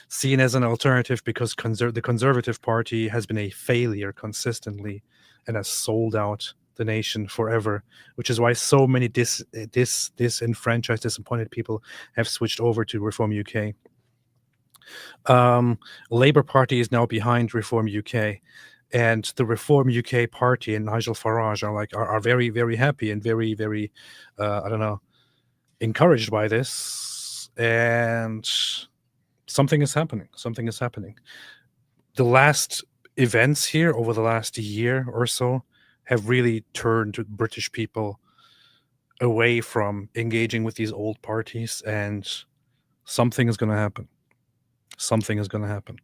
seen as an alternative because the Conservative Party has been a failure consistently and has sold out the nation forever, which is why so many disenfranchised, disappointed people have switched over to Reform UK. Labour Party is now behind Reform UK, and the Reform UK party and Nigel Farage are very, very happy and very, very encouraged by this, and something is happening. The last events here over the last year or so have really turned British people away from engaging with these old parties, and something is going to happen.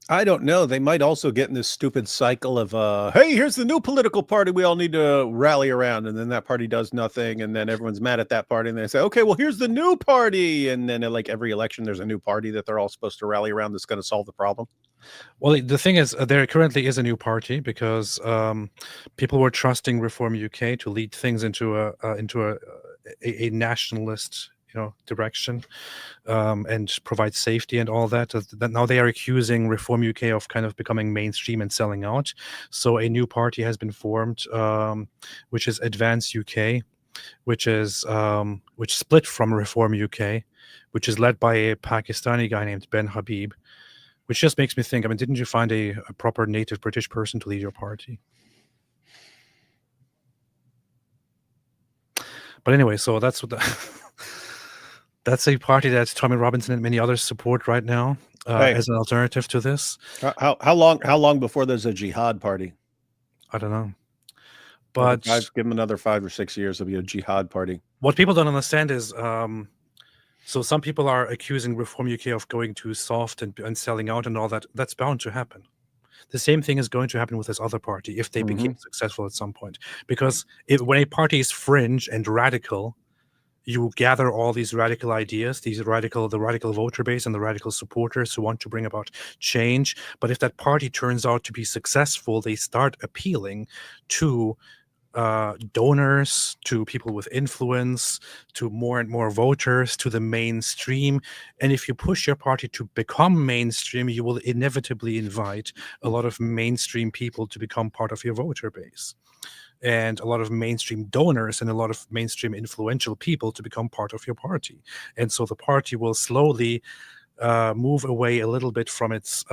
I don't know. They might also get in this stupid cycle of, hey, here's the new political party we all need to rally around. And then that party does nothing. And then everyone's mad at that party. And they say, okay, well, here's the new party. And then like every election, there's a new party that they're all supposed to rally around that's going to solve the problem. Well, the thing is, there currently is a new party because people were trusting Reform UK to lead things into a nationalist, direction, and provide safety and all that. Now they are accusing Reform UK of kind of becoming mainstream and selling out. So a new party has been formed, which is Advance UK, which split from Reform UK, which is led by a Pakistani guy named Ben Habib. Which just makes me think, didn't you find a proper native British person to lead your party? But anyway, so that's what that's a party that Tommy Robinson and many others support right now as an alternative to this. How long before there's a jihad party? I don't know. But give them another 5 or 6 years, there'll be a jihad party. What people don't understand is so some people are accusing Reform UK of going too soft and selling out and all that. That's bound to happen. The same thing is going to happen with this other party if they became successful at some point. Because when a party is fringe and radical, you gather all these radical ideas, the radical voter base and the radical supporters who want to bring about change. But if that party turns out to be successful, they start appealing to donors, to people with influence, to more and more voters, to the mainstream. And if you push your party to become mainstream, you will inevitably invite a lot of mainstream people to become part of your voter base, and a lot of mainstream donors and a lot of mainstream influential people to become part of your party. And so the party will slowly move away a little bit from its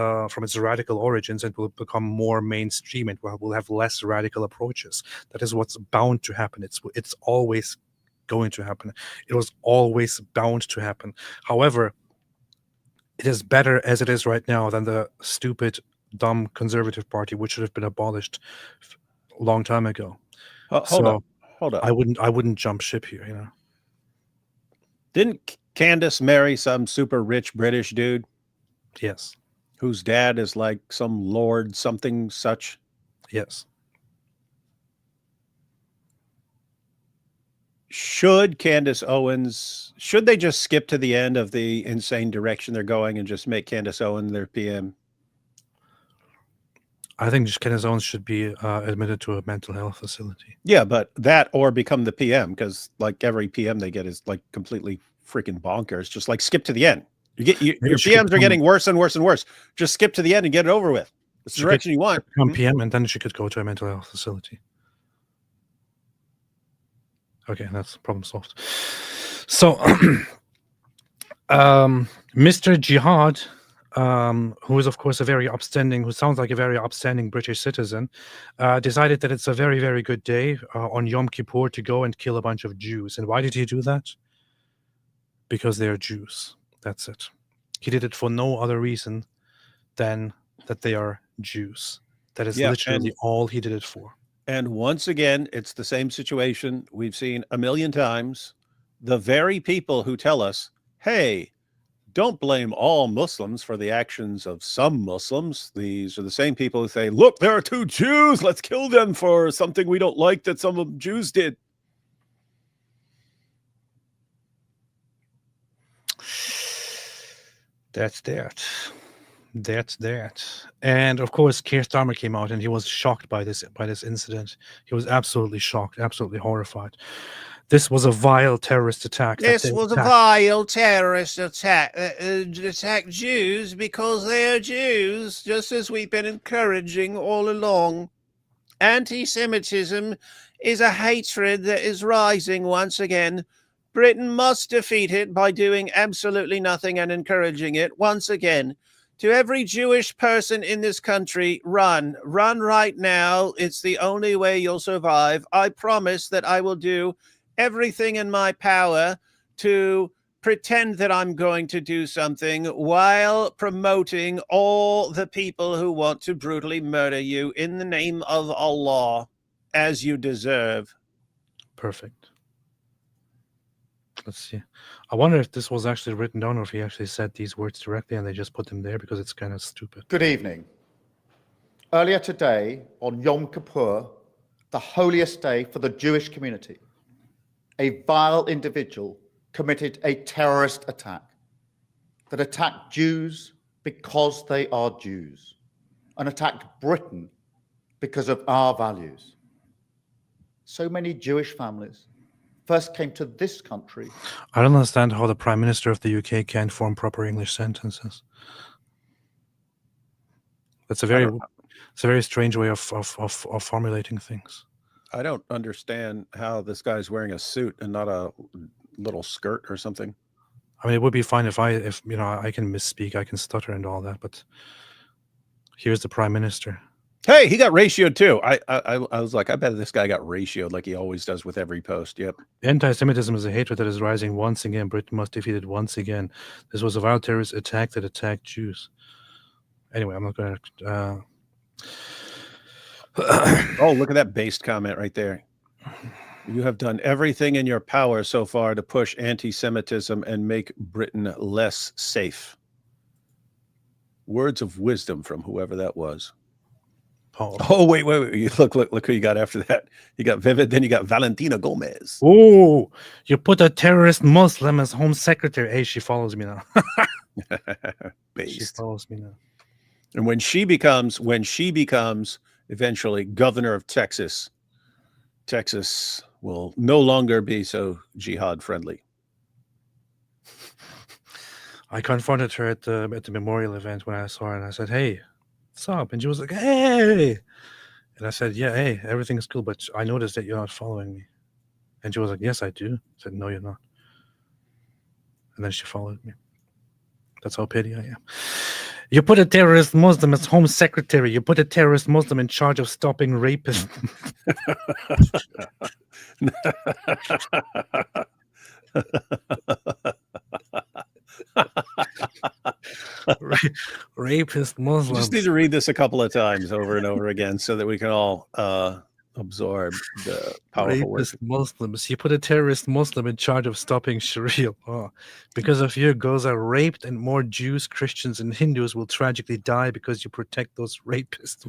radical origins and will become more mainstream, and will have less radical approaches. That is what's bound to happen. It's always going to happen. It was always bound to happen. However, it is better as it is right now than the stupid, dumb Conservative Party, which should have been abolished a long time ago. Hold up. I wouldn't jump ship here, you know. Didn't Candace marry some super rich British dude Yes. whose dad is like some lord something such? Yes. Should Candace Owens, should they just skip to the end of the insane direction they're going and just make Candace Owens their PM? I think Candace Owens should be admitted to a mental health facility. Yeah, but that or become the PM, because like every PM they get is like completely freaking bonkers. Just like skip to the end. Your PMs are getting worse and worse and worse. Just skip to the end and get it over with. It's the direction you want. Become PM, and then she could go to a mental health facility. Okay, that's problem solved. So, Mr. Jihad, who is of course who sounds like a very upstanding British citizen, decided that it's a very, very good day on Yom Kippur to go and kill a bunch of Jews. And why did he do that? Because they're Jews. That's it. He did it for no other reason than that they are Jews. That is literally all he did it for. And once again, it's the same situation we've seen a million times. The very people who tell us, hey, don't blame all Muslims for the actions of some Muslims. These are the same people who say, look, there are 2 Jews. Let's kill them for something we don't like that some of Jews did. That's that. And of course, Keir Starmer came out and he was shocked by this incident. He was absolutely shocked, absolutely horrified. This was a vile terrorist attack. This was a vile terrorist attack. Attack Jews because they are Jews, just as we've been encouraging all along. Anti-Semitism is a hatred that is rising once again. Britain must defeat it by doing absolutely nothing and encouraging it once again. To every Jewish person in this country, run right now. It's the only way you'll survive. I promise that I will do everything in my power to pretend that I'm going to do something while promoting all the people who want to brutally murder you in the name of Allah, as you deserve. Perfect. Let's see. I wonder if this was actually written down or if he actually said these words directly and they just put them there because it's kind of stupid. Good evening. Earlier today, on Yom Kippur, the holiest day for the Jewish community, a vile individual committed a terrorist attack that attacked Jews because they are Jews and attacked Britain because of our values. So many Jewish families first came to this country. I don't understand how the Prime Minister of the UK can't form proper English sentences. That's a very strange way of formulating things. I don't understand how this guy's wearing a suit and not a little skirt or something. I mean, it would be fine if I can misspeak, I can stutter and all that, but here's the Prime Minister. Hey, he got ratioed too. I was like, I bet this guy got ratioed like he always does with every post. Yep. Anti-Semitism is a hatred that is rising once again. Britain must defeat it once again. This was a violent terrorist attack that attacked Jews. Anyway, I'm not going to... Oh, look at that based comment right there. You have done everything in your power so far to push anti-Semitism and make Britain less safe. Words of wisdom from whoever that was. Paul. Oh, wait. You look who you got after that. You got Vivid, then you got Valentina Gomez. Oh, you put a terrorist Muslim as Home Secretary. Hey, she follows me now. Based. She follows me now. And when she becomes eventually governor of Texas, Texas will no longer be so jihad friendly. I confronted her at the memorial event when I saw her, and I said, "Hey, what's up?" And she was like, "Hey," and I said, "Yeah, hey, everything's cool, but I noticed that you're not following me." And she was like, "Yes, I do." I said, "No, you're not." And then she followed me. That's how petty I am. You put a terrorist Muslim as home secretary. You put a terrorist Muslim in charge of stopping rapists. Rapist You Muslims. just need to read this a couple of times over and over again so that we can all absorb the powerful words. Rapist Muslims. You put a terrorist Muslim in charge of stopping Sharia law. Because of you, girls are raped, and more Jews, Christians, and Hindus will tragically die because you protect those rapists.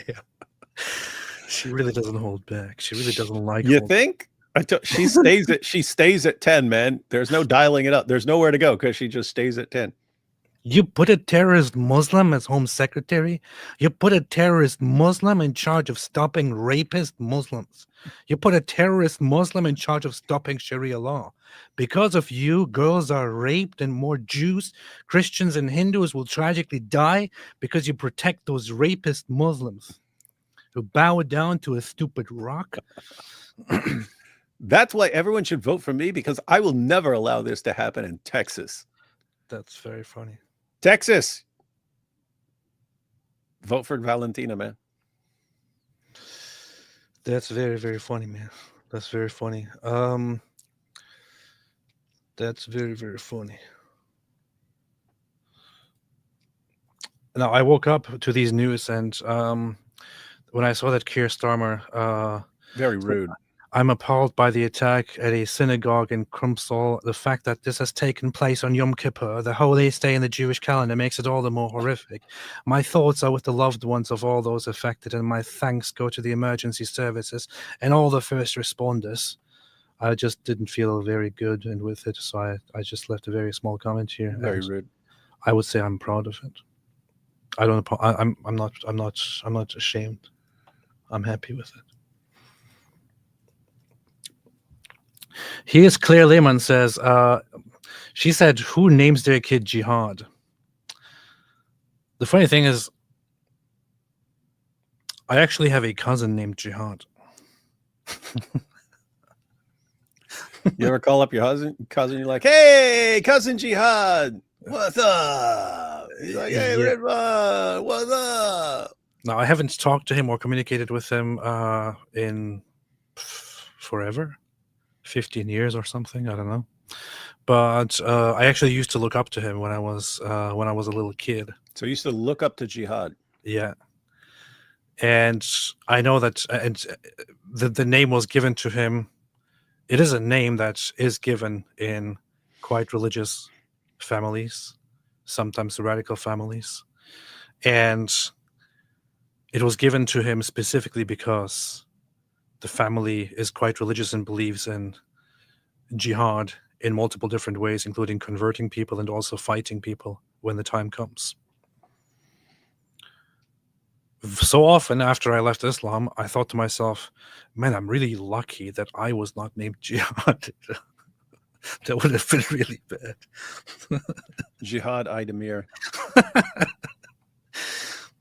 Damn. She really doesn't hold back. She really doesn't like. You think? She stays at 10, man. There's no dialing it up. There's nowhere to go because she just stays at 10. You put a terrorist Muslim as home secretary. You put a terrorist Muslim in charge of stopping rapist Muslims. You put a terrorist Muslim in charge of stopping Sharia law. Because of you, girls are raped, and more Jews, Christians, and Hindus will tragically die because you protect those rapist Muslims who bow down to a stupid rock. That's why everyone should vote for me, because I will never allow this to happen in Texas. That's very funny. Texas, vote for Valentina, man. That's very, very funny, man. That's very funny. That's very, very funny. Now, I woke up to these news, and when I saw that Keir Starmer, Very rude. I'm appalled by the attack at a synagogue in Crumpsall. The fact that this has taken place on Yom Kippur, the holiest day in the Jewish calendar, makes it all the more horrific. My thoughts are with the loved ones of all those affected, and my thanks go to the emergency services and all the first responders. I just didn't feel very good and with it, so I just left a very small comment here. Very and rude. I would say I'm proud of it. I'm not ashamed. I'm happy with it. Here's Claire Lehman says, she said, who names their kid Jihad? The funny thing is, I actually have a cousin named Jihad. You ever call up your cousin? You're like, hey, cousin Jihad, what's up? He's like, hey, Yeah. Ridwan, what's up? Now, I haven't talked to him or communicated with him in forever. 15 years or something, I don't know, but I actually used to look up to him when I was a little kid. So you used to look up to Jihad. Yeah, and I know that, and the name was given to him. It is a name that is given in quite religious families, sometimes radical families, and it was given to him specifically because the family is quite religious and believes in jihad in multiple different ways, including converting people and also fighting people when the time comes. So often after I left Islam, I thought to myself, man, I'm really lucky that I was not named Jihad. That would have been really bad. Jihad Idemir.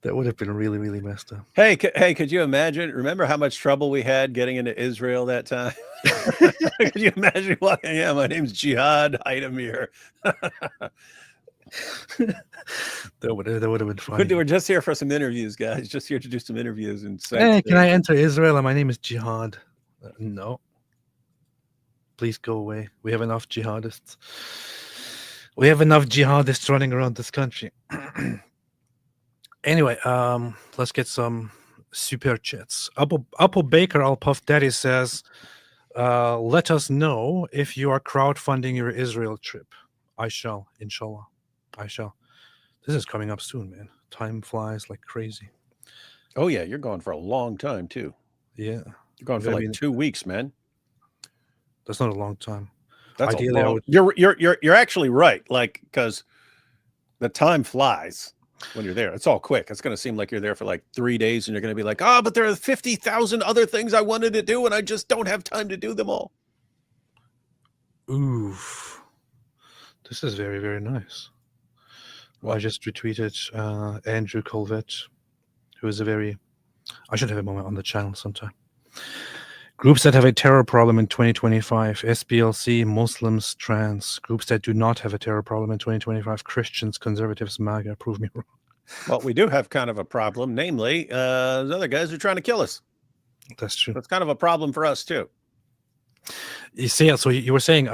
That would have been really, really messed up. Hey, could you imagine? Remember how much trouble we had getting into Israel that time? Could you imagine walking? Yeah, my name's Jihad Idemir. That would have been funny. We're just here for some interviews, guys. Just here to do some interviews. And hey, can I enter Israel? And my name is Jihad. No. Please go away. We have enough jihadists. We have enough jihadists running around this country. Anyway, let's get some super chats. Apple Baker Al Puff Daddy says, let us know if you are crowdfunding your Israel trip. I shall, inshallah. I shall. This is coming up soon, man. Time flies like crazy. Oh yeah, you're going for a long time too. Yeah. You're going for like 2 weeks, man. That's not a long time. That's ideally, you're actually right. Like, because the time flies. when you're there. It's all quick. It's going to seem like you're there for like 3 days and you're going to be like, oh, but there are 50,000 other things I wanted to do and I just don't have time to do them all. Oof. This is very, very nice. I just retweeted Andrew Colvett, who is I should have him on the channel sometime. Groups that have a terror problem in 2025, SPLC, Muslims, trans. Groups that do not have a terror problem in 2025, Christians, conservatives, MAGA. Prove me wrong. Well, we do have kind of a problem, namely, those other guys are trying to kill us. That's true. That's kind of a problem for us too. You see, so you were saying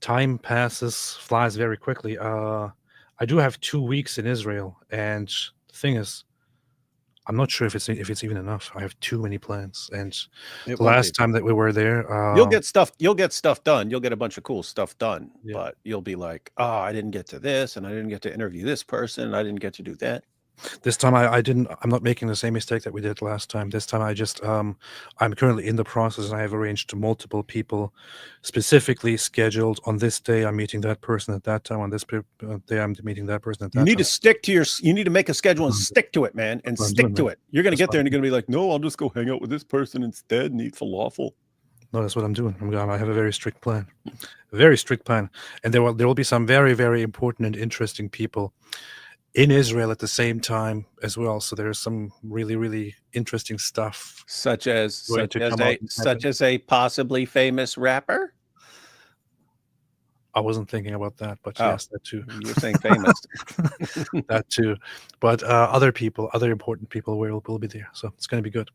time flies very quickly. I do have 2 weeks in Israel, and the thing is, I'm not sure if it's even enough. I have too many plans, and the last time that we were there, you'll get stuff done. You'll get a bunch of cool stuff done, Yeah. but you'll be like, oh, I didn't get to this, and I didn't get to interview this person, and I didn't get to do that. this time I'm not making the same mistake that we did last time. This time I just I'm currently in the process, and I have arranged multiple people specifically scheduled on this day. I'm meeting that person at that time. On this day, I'm meeting that person at that You need time. to stick to you need to make a schedule and stick to it, man, and That's what I'm stick doing, to man. it. You're going to That's get there and you're going to be like, no, I'll just go hang out with this person instead and eat falafel. No, that's what I'm doing. I have a very strict plan. Very strict plan. And there will be some very, very important and interesting people in Israel at the same time as well. So there's some really, really interesting stuff. Such as Going to come out and such as a possibly famous rapper. I wasn't thinking about that, but Oh. yes, that too. You're saying famous. That too. But other important people will be there. So it's going to be good.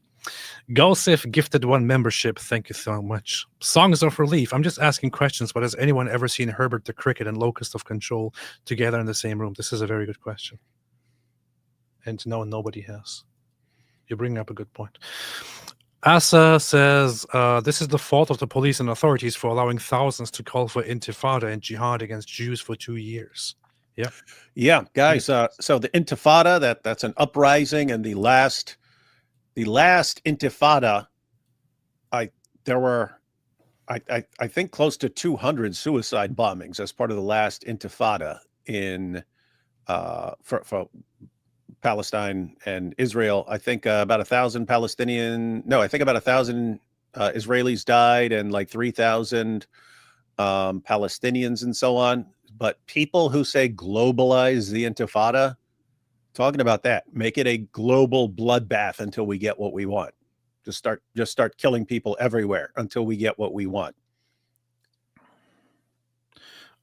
Gulsif gifted 1 membership. Thank you so much. Songs of Relief. I'm just asking questions, but has anyone ever seen Herbert the Cricket and Locust of Control together in the same room? This is a very good question. And no, nobody has. You're bringing up a good point. Asa says, this is the fault of the police and authorities for allowing thousands to call for intifada and jihad against Jews for 2 years. Yeah. Yeah, guys. So the Intifada, that's an uprising, and the last Intifada, there were I think close to 200 suicide bombings as part of the last Intifada in for Palestine and Israel. I think about 1,000 about 1,000 Israelis died, and like 3,000 Palestinians and so on. But people who say globalize the Intifada, talking about that, make it a global bloodbath until we get what we want. Just start killing people everywhere until we get what we want.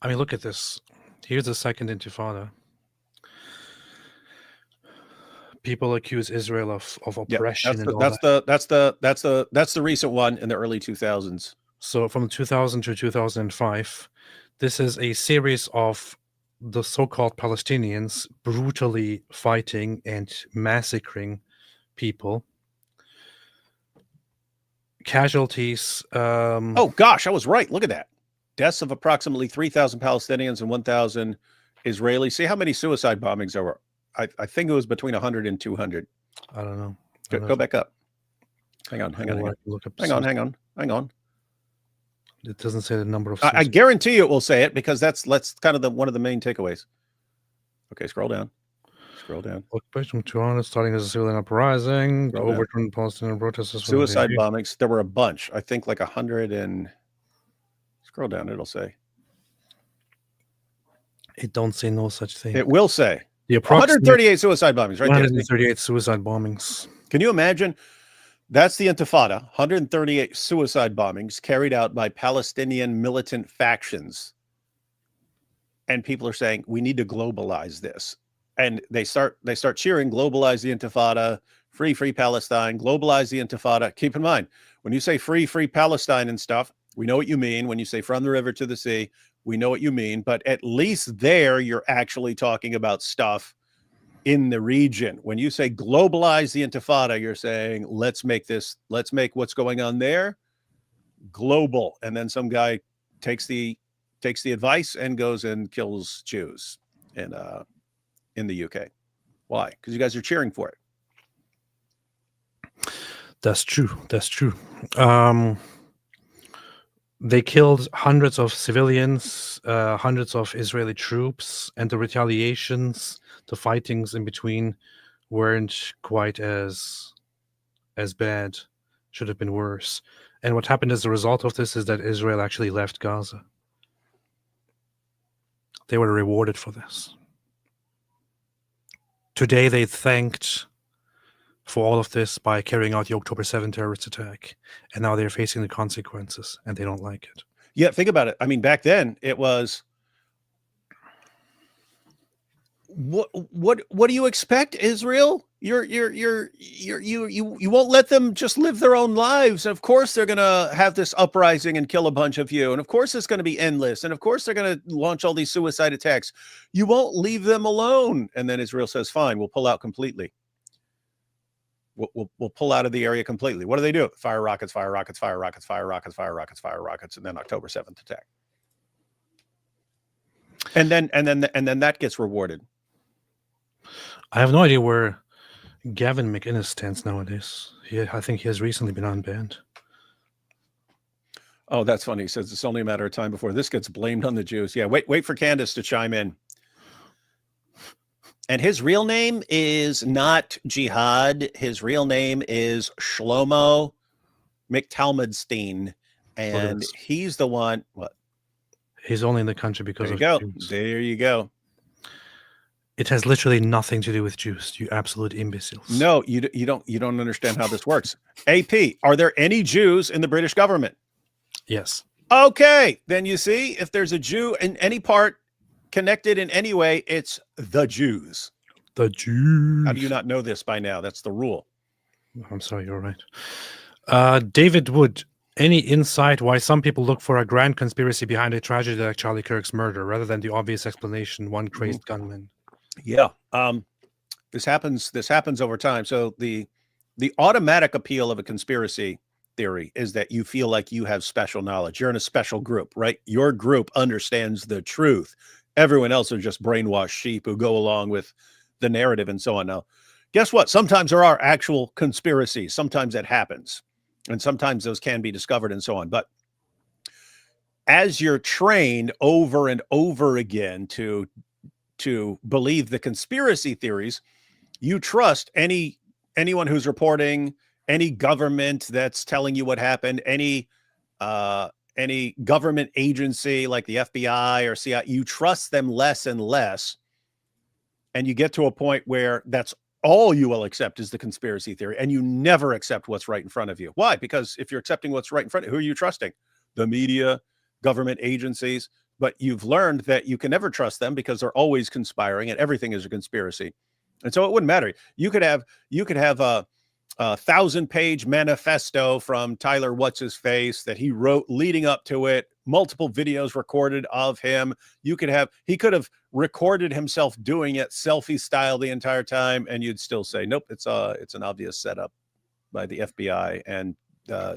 I mean, look at this. Here's the second Intifada. People accuse Israel of oppression. That's the recent one in the early 2000s. So from 2000 to 2005, this is a series of the so-called Palestinians brutally fighting and massacring people. Casualties. Oh gosh, I was right. Look at that. Deaths of approximately 3,000 Palestinians and 1,000 Israelis. See how many suicide bombings there were. I think it was between 100 and 200. I don't know. Go back up. Hang on. Look up Hang on. It doesn't say the number of. I guarantee you it will say it, because that's kind of one of the main takeaways. Okay, scroll down. Occupation 200, starting as a civilian uprising, overturned Palestinian protesters. Suicide bombings. There were a bunch. I think like 100 and. Scroll down. It'll say. It don't say no such thing. It will say. The 138 suicide bombings, right 138 there. suicide bombings. Can you imagine? That's the Intifada. 138 suicide bombings carried out by Palestinian militant factions. And people are saying, we need to globalize this. And they start cheering, globalize the Intifada, free Palestine, globalize the Intifada. Keep in mind, when you say free Palestine and stuff, we know what you mean. When you say from the river to the sea, we know what you mean. But at least there, you're actually talking about stuff in the region. When you say globalize the Intifada, you're saying, let's make what's going on there global. And then some guy takes the advice and goes and kills Jews in the UK. Why? Because you guys are cheering for it. That's true. They killed hundreds of civilians, hundreds of Israeli troops, and the retaliations, the fightings in between, weren't quite as bad. Should have been worse. And what happened as a result of this is that Israel actually left Gaza. They were rewarded for this. Today they thanked for all of this by carrying out the October 7th terrorist attack. And now they're facing the consequences, and they don't like it. Yeah, think about it. I mean, back then it was what do you expect, Israel? You won't let them just live their own lives. And of course they're gonna have this uprising and kill a bunch of you. And of course it's gonna be endless. And of course they're gonna launch all these suicide attacks. You won't leave them alone. And then Israel says, fine, we'll pull out completely. We'll pull out of the area completely. What do? Fire rockets, fire rockets, fire rockets, fire rockets, fire rockets, fire rockets, and then October 7th attack. And then that gets rewarded. I have no idea where Gavin McInnes stands nowadays. I think he has recently been unbanned. Oh, that's funny. He says it's only a matter of time before this gets blamed on the Jews. Yeah, wait for Candace to chime in. And his real name is not Jihad. His real name is Shlomo McTalmudstein. And he's the one. What? He's only in the country because of Jews. There you go. It has literally nothing to do with Jews, you absolute imbeciles. No, you don't understand how this works. AP, are there any Jews in the British government? Yes. Okay, then you see, if there's a Jew in any part connected in any way, it's the Jews. The Jews. How do you not know this by now? That's the rule. I'm sorry, you're right. David Wood, any insight why some people look for a grand conspiracy behind a tragedy like Charlie Kirk's murder rather than the obvious explanation, one crazed gunman? Yeah. This happens over time. So the automatic appeal of a conspiracy theory is that you feel like you have special knowledge. You're in a special group, right? Your group understands the truth. Everyone else are just brainwashed sheep who go along with the narrative and so on. Now, guess what? Sometimes there are actual conspiracies. Sometimes that happens. And sometimes those can be discovered and so on. But as you're trained over and over again to believe the conspiracy theories, you trust anyone who's reporting, any government that's telling you what happened, any government agency like the FBI or CIA. You trust them less and less, and you get to a point where that's all you will accept is the conspiracy theory, and you never accept what's right in front of you. Why? Because if you're accepting what's right in front of you, who are you trusting? The media, government agencies. But you've learned that you can never trust them because they're always conspiring and everything is a conspiracy. And so it wouldn't matter. You could have a 1,000-page manifesto from Tyler What's-His-Face that he wrote leading up to it, multiple videos recorded of him. He could have recorded himself doing it selfie style the entire time, and you'd still say, nope, it's an obvious setup by the FBI and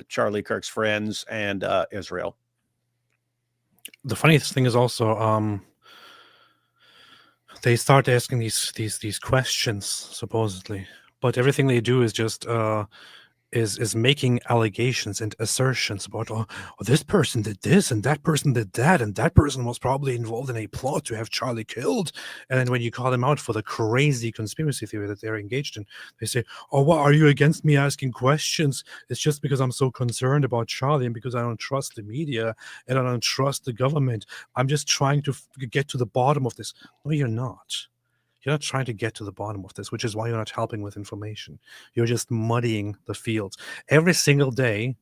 Charlie Kirk's friends and Israel. The funniest thing is also they start asking these questions supposedly, but everything they do is just is making allegations and assertions about this person did this and that person did that and that person was probably involved in a plot to have Charlie killed. And then when you call them out for the crazy conspiracy theory that they're engaged in, they say, oh, what, are you against me asking questions? It's just because I'm so concerned about Charlie and because I don't trust the media and I don't trust the government. I'm just trying to get to the bottom of this. No, you're not. You're not trying to get to the bottom of this, which is why you're not helping with information. You're just muddying the fields. Every single day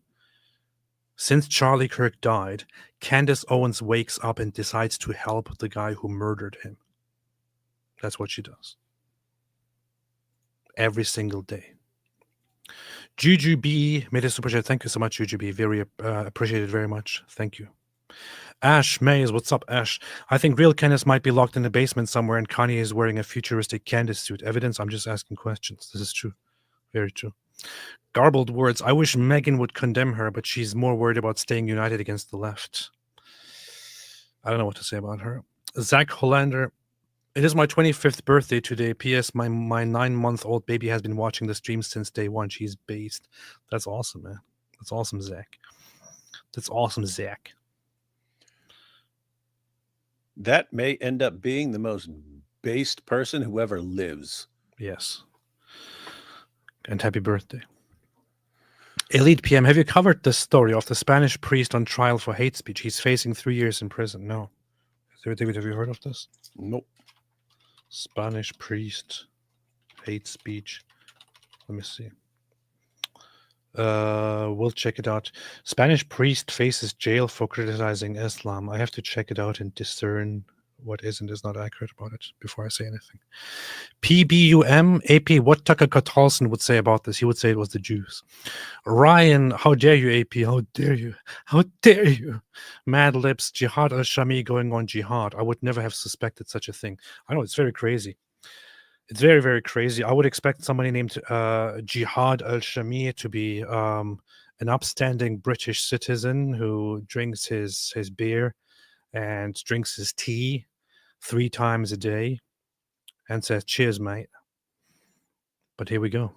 since Charlie Kirk died, Candace Owens wakes up and decides to help the guy who murdered him. That's what she does. Every single day. Juju B made a super chat. Thank you so much, Juju B. Very appreciated very much. Thank you. Ash Mays, what's up, Ash? I think real Candace might be locked in the basement somewhere and Kanye is wearing a futuristic Candace suit. Evidence? I'm just asking questions. This is true. Very true. Garbled words. I wish Meghan would condemn her, but she's more worried about staying united against the left. I don't know what to say about her. Zach Hollander. It is my 25th birthday today. P.S. My 9-month-old baby has been watching the stream since day one. She's based. That's awesome, man. That's awesome, Zach. That's awesome, Zach. That may end up being the most based person who ever lives. Yes. And happy birthday. Elite PM, have you covered the story of the Spanish priest on trial for hate speech? He's facing 3 years in prison. No. David, have you heard of this? Nope. Spanish priest, hate speech. Let me see. We'll check it out. Spanish priest faces jail for criticizing Islam. I have to check it out and discern what is and is not accurate about it before I say anything. PBUM, AP, what Tucker Carlson would say about this? He would say it was the Jews. Ryan, how dare you, AP? How dare you? How dare you? Mad Lips, Jihad al-Shami going on jihad. I would never have suspected such a thing. I know, it's very crazy. It's very, very crazy. I would expect somebody named Jihad al-Shami to be an upstanding British citizen who drinks his beer and drinks his tea 3 times a day and says, cheers, mate. But here we go.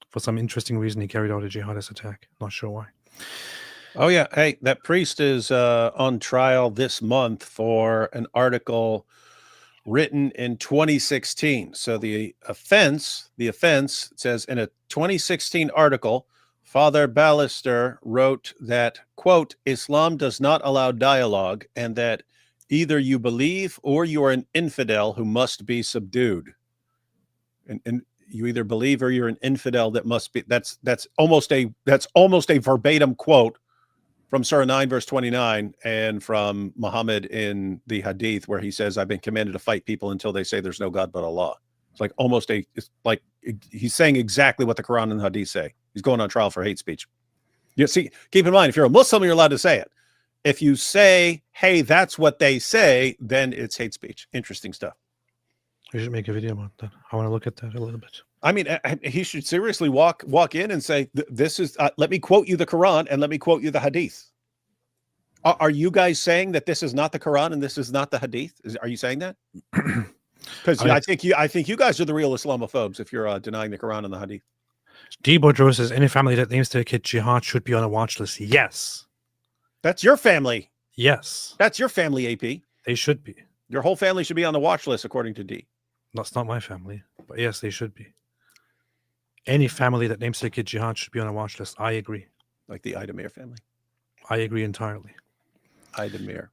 For some interesting reason, he carried out a jihadist attack. Not sure why. Oh, yeah. Hey, that priest is on trial this month for an article written in 2016. So the offense says in a 2016 article, Father Ballister wrote that, quote, Islam does not allow dialogue and that either you believe or you are an infidel who must be subdued. And you either believe or you're an infidel that must be, that's almost a verbatim quote from Surah 9, verse 29, and from Muhammad in the Hadith, where he says, I've been commanded to fight people until they say there's no God but Allah. It's like he's saying exactly what the Quran and the Hadith say. He's going on trial for hate speech. You see, keep in mind, if you're a Muslim, you're allowed to say it. If you say, hey, that's what they say, then it's hate speech. Interesting stuff. We should make a video about that. I want to look at that a little bit. I mean, he should seriously walk in and say, this is, let me quote you the Quran and let me quote you the Hadith. Are you guys saying that this is not the Quran and this is not the Hadith? Are you saying that? Because I think you guys are the real Islamophobes if you're denying the Quran and the Hadith. D. Boudreaux says, any family that names their kid Jihad should be on a watch list. Yes. That's your family. Yes. That's your family, AP. They should be. Your whole family should be on the watch list, according to D. That's not my family, but yes, they should be. Any family that names their kid Jihad should be on a watch list. I agree. Like the Idemir family. I agree entirely. Idemir.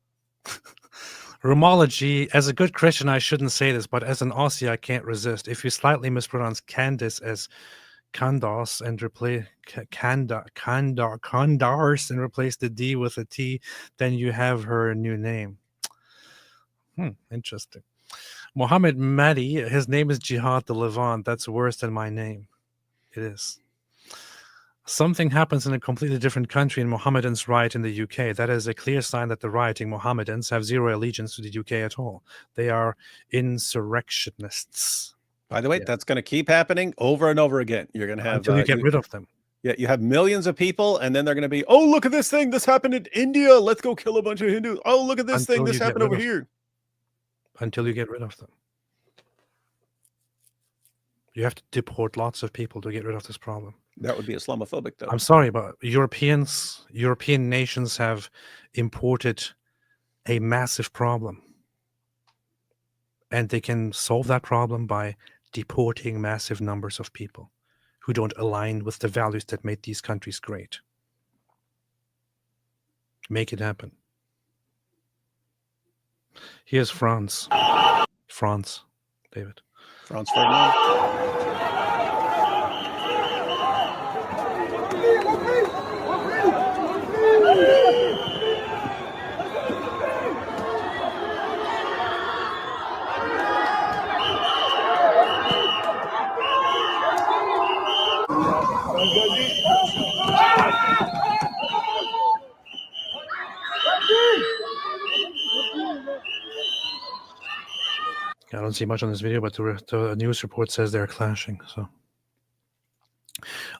Romology, as a good Christian, I shouldn't say this, but as an Aussie, I can't resist. If you slightly mispronounce Candace as Candace and replace Candars and replace the D with a T, then you have her new name. Interesting. Mohammed Mahdi, his name is Jihad the Levant. That's worse than my name. It is. Something happens in a completely different country and Mohammedans riot in the UK. That is a clear sign that the rioting Mohammedans have zero allegiance to the UK at all. They are insurrectionists. By the way, that's going to keep happening over and over again. You're going to have until you get rid of them. Yeah, you have millions of people, and then they're going to be, oh, look at this thing. This happened in India. Let's go kill a bunch of Hindus. Oh, look at this thing. This happened over here. Until you get rid of them. You have to deport lots of people to get rid of this problem. That would be Islamophobic, though. I'm sorry, but European nations have imported a massive problem. And they can solve that problem by deporting massive numbers of people who don't align with the values that made these countries great. Make it happen. Here's France. France, David. France Ferdinand. I don't see much on this video, but the news report says they're clashing. So,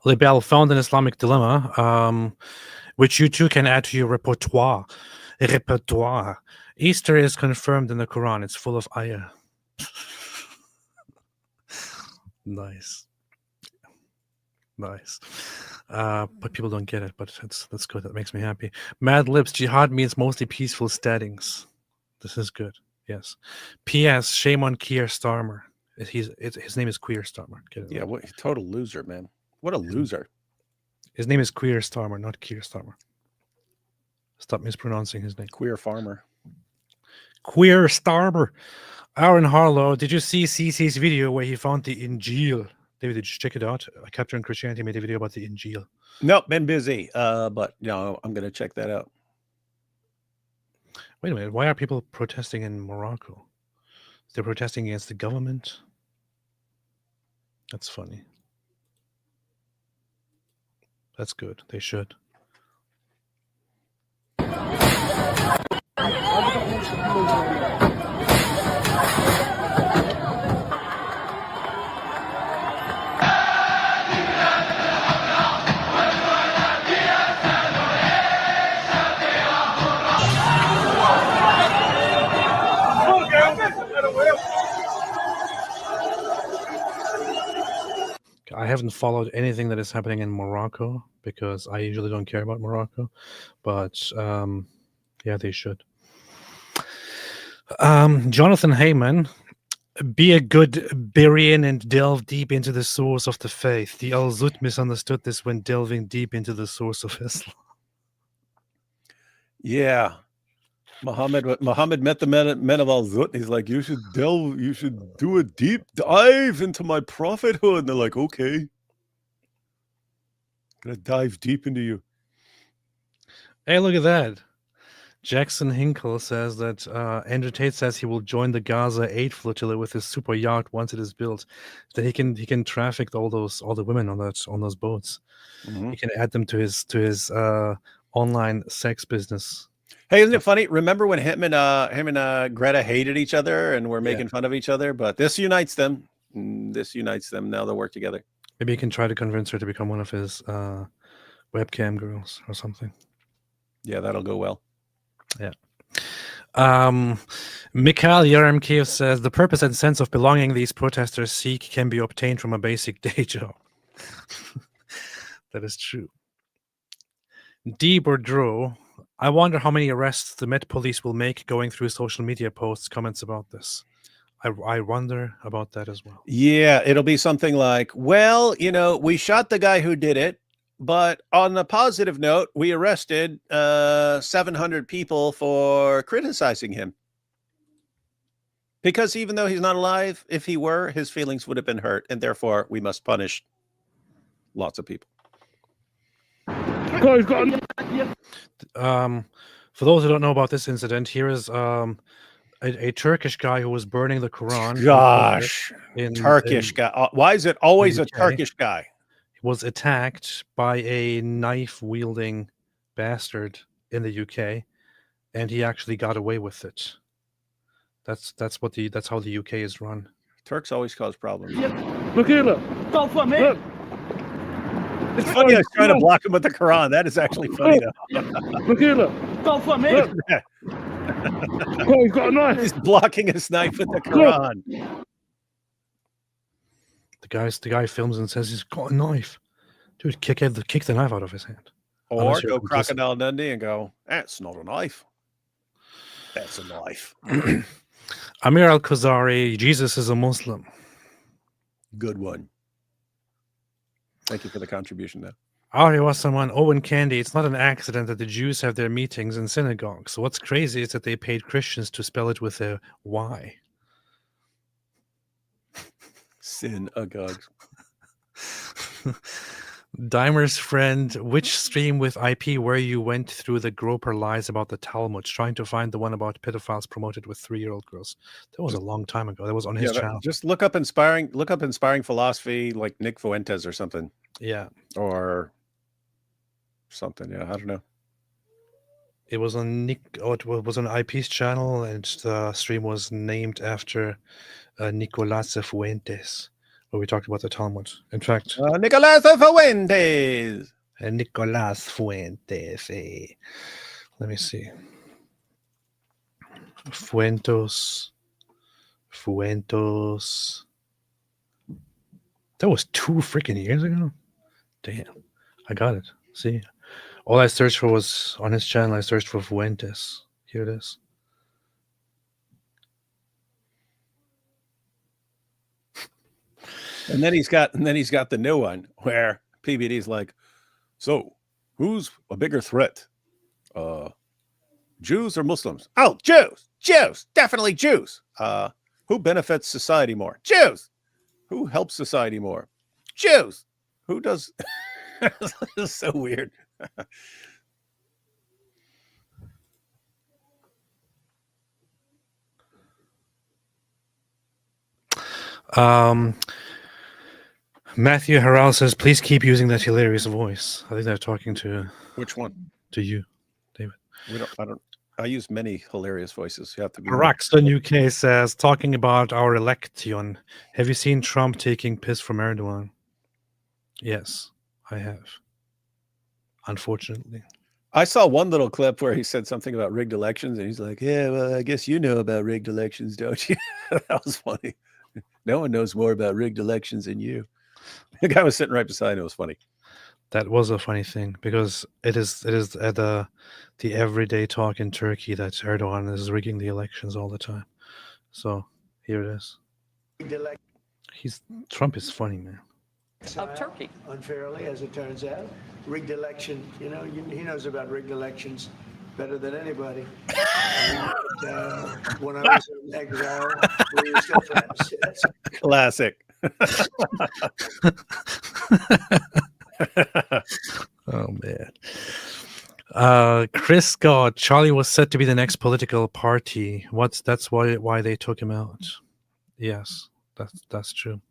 Libel found an Islamic dilemma, which you too can add to your repertoire. Easter is confirmed in the Quran. It's full of ayah. Nice. But people don't get it. But that's good. That makes me happy. Mad Libs, jihad means mostly peaceful steadings. This is good. Yes. P.S. Shame on Keir Starmer. His name is Queer Starmer. Get it Yeah, right. what total loser, man. What a loser. His name is Queer Starmer, not Keir Starmer. Stop mispronouncing his name. Queer farmer. Queer Starmer. Aaron Harlow, did you see CC's video where he found the Injil? David, did you check it out? Capturing Christianity made a video about the Injil. Nope, been busy. But no, I'm gonna check that out. Wait a minute. Why are people protesting in Morocco? They're protesting against the government? That's funny. That's good. They should. I haven't followed anything that is happening in Morocco because I usually don't care about Morocco, but yeah, they should. Jonathan Heyman, be a good Berean and delve deep into the source of the faith. The Al-Zut misunderstood this when delving deep into the source of Islam. Yeah. Muhammad met the men of Al-Zut. He's like, you should do a deep dive into my prophethood. And they're like, okay. Gonna dive deep into you. Hey, look at that. Jackson Hinkle says that Andrew Tate says he will join the Gaza aid flotilla with his super yacht once it is built. That he can traffic all the women on those boats. Mhm. He can add them to his online sex business. Hey, isn't it funny? Remember when him and Greta hated each other and were making fun of each other? But this unites them. This unites them. Now they'll work together. Maybe he can try to convince her to become one of his webcam girls or something. Yeah, that'll go well. Yeah. Mikhail Yeremkiev says the purpose and sense of belonging these protesters seek can be obtained from a basic day job. That is true. D. Bourdreau, I wonder how many arrests the Met Police will make going through social media posts, comments about this. I wonder about that as well. Yeah, it'll be something like, well, we shot the guy who did it, but on a positive note, we arrested 700 people for criticizing him. Because even though he's not alive, if he were, his feelings would have been hurt, and therefore we must punish lots of people. For those who don't know about this incident, here is a Turkish guy who was burning the Quran. Gosh, Turkish guy. Why is it always a Turkish guy? He was attacked by a knife-wielding bastard in the UK, and he actually got away with it. That's how the UK is run. Turks always cause problems. Look here, look. Don't for me. Look. It's funny I was trying to block him with the Quran. That is actually funny though. Look here, look. Don't for me. Oh, he's got a knife. He's blocking his knife with the Quran. The guy films and says he's got a knife. Dude, kick the knife out of his hand. Or go Crocodile Dundee and go, that's not a knife. That's a knife. Amir Al-Khazari, Jesus is a Muslim. Good one. Thank you for the contribution there. Ari Wasserman, Owen Candy, it's not an accident that the Jews have their meetings in synagogues. So what's crazy is that they paid Christians to spell it with a Y. Synagogues. Dimer's friend, which stream with IP where you went through the Groper lies about the Talmud, trying to find the one about pedophiles promoted with 3-year-old girls? That was a long time ago. That was on his channel. Just look up inspiring philosophy like Nick Fuentes or something. Yeah. Or something. Yeah, I don't know. It was on it was on IP's channel, and the stream was named after Nicolás Fuentes, where we talked about the Talmud. In fact, Nicolás Fuentes. Nicolás Fuentes. Let me see. Fuentos. That was 2 freaking years ago. Damn. I got it. See, all I searched for was on his channel. I searched for Fuentes. Here it is. And then he's got the new one where PBD's like, so who's a bigger threat? Jews or Muslims? Oh, Jews, definitely Jews. Who benefits society more? Jews. Who helps society more? Jews. Who does? This is so weird. Matthew Harrell says, please keep using that hilarious voice. I think they're talking to Which one? you, David. I use many hilarious voices. You have to be. Braxton UK says, talking about our election, have you seen Trump taking piss from Erdogan? Yes, I have. Unfortunately. I saw one little clip where he said something about rigged elections, and he's like, yeah, well, I guess you know about rigged elections, don't you? That was funny. No one knows more about rigged elections than you. The guy was sitting right beside him. It was funny. That was a funny thing because it is the everyday talk in Turkey that Erdogan is rigging the elections all the time. So here it is. Trump is funny, man. Of Turkey. Unfairly, as it turns out. Rigged election, he knows about rigged elections better than anybody. When I was in exile, we were still friends. Yes. Classic. Oh man. Chris Scott, Charlie was said to be the next political party. That's why they took him out. Yes, that's true.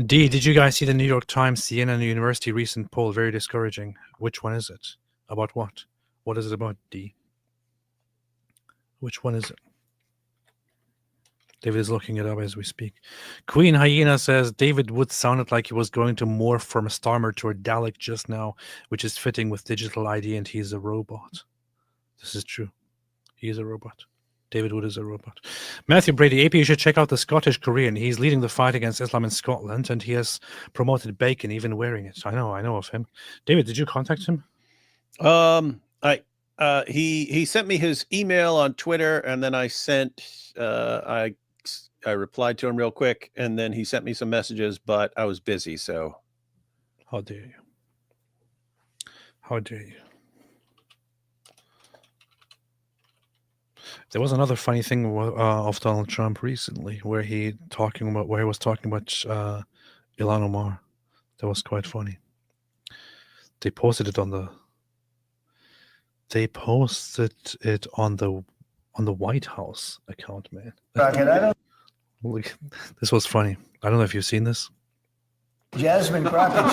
Did you guys see the New York Times, CNN, and University recent poll? Very discouraging. Which one is it? About what? What is it about, D? Which one is it? David is looking it up as we speak. Queen Hyena says David Wood sounded like he was going to morph from a Starmer to a Dalek just now, which is fitting with digital ID, and he's a robot. This is true. He is a robot. David Wood is a robot. Matthew Brady, AP, you should check out the Scottish Korean. He's leading the fight against Islam in Scotland, and he has promoted bacon, even wearing it. I know of him. David, did you contact him? He sent me his email on Twitter, and then I replied to him real quick, and then he sent me some messages, but I was busy, so. How dare you? How dare you? There was another funny thing of Donald Trump recently, where he was talking about Ilhan Omar. That was quite funny. They posted it on the White House account, man. Look, this was funny. I don't know if you've seen this. Jasmine Crockett.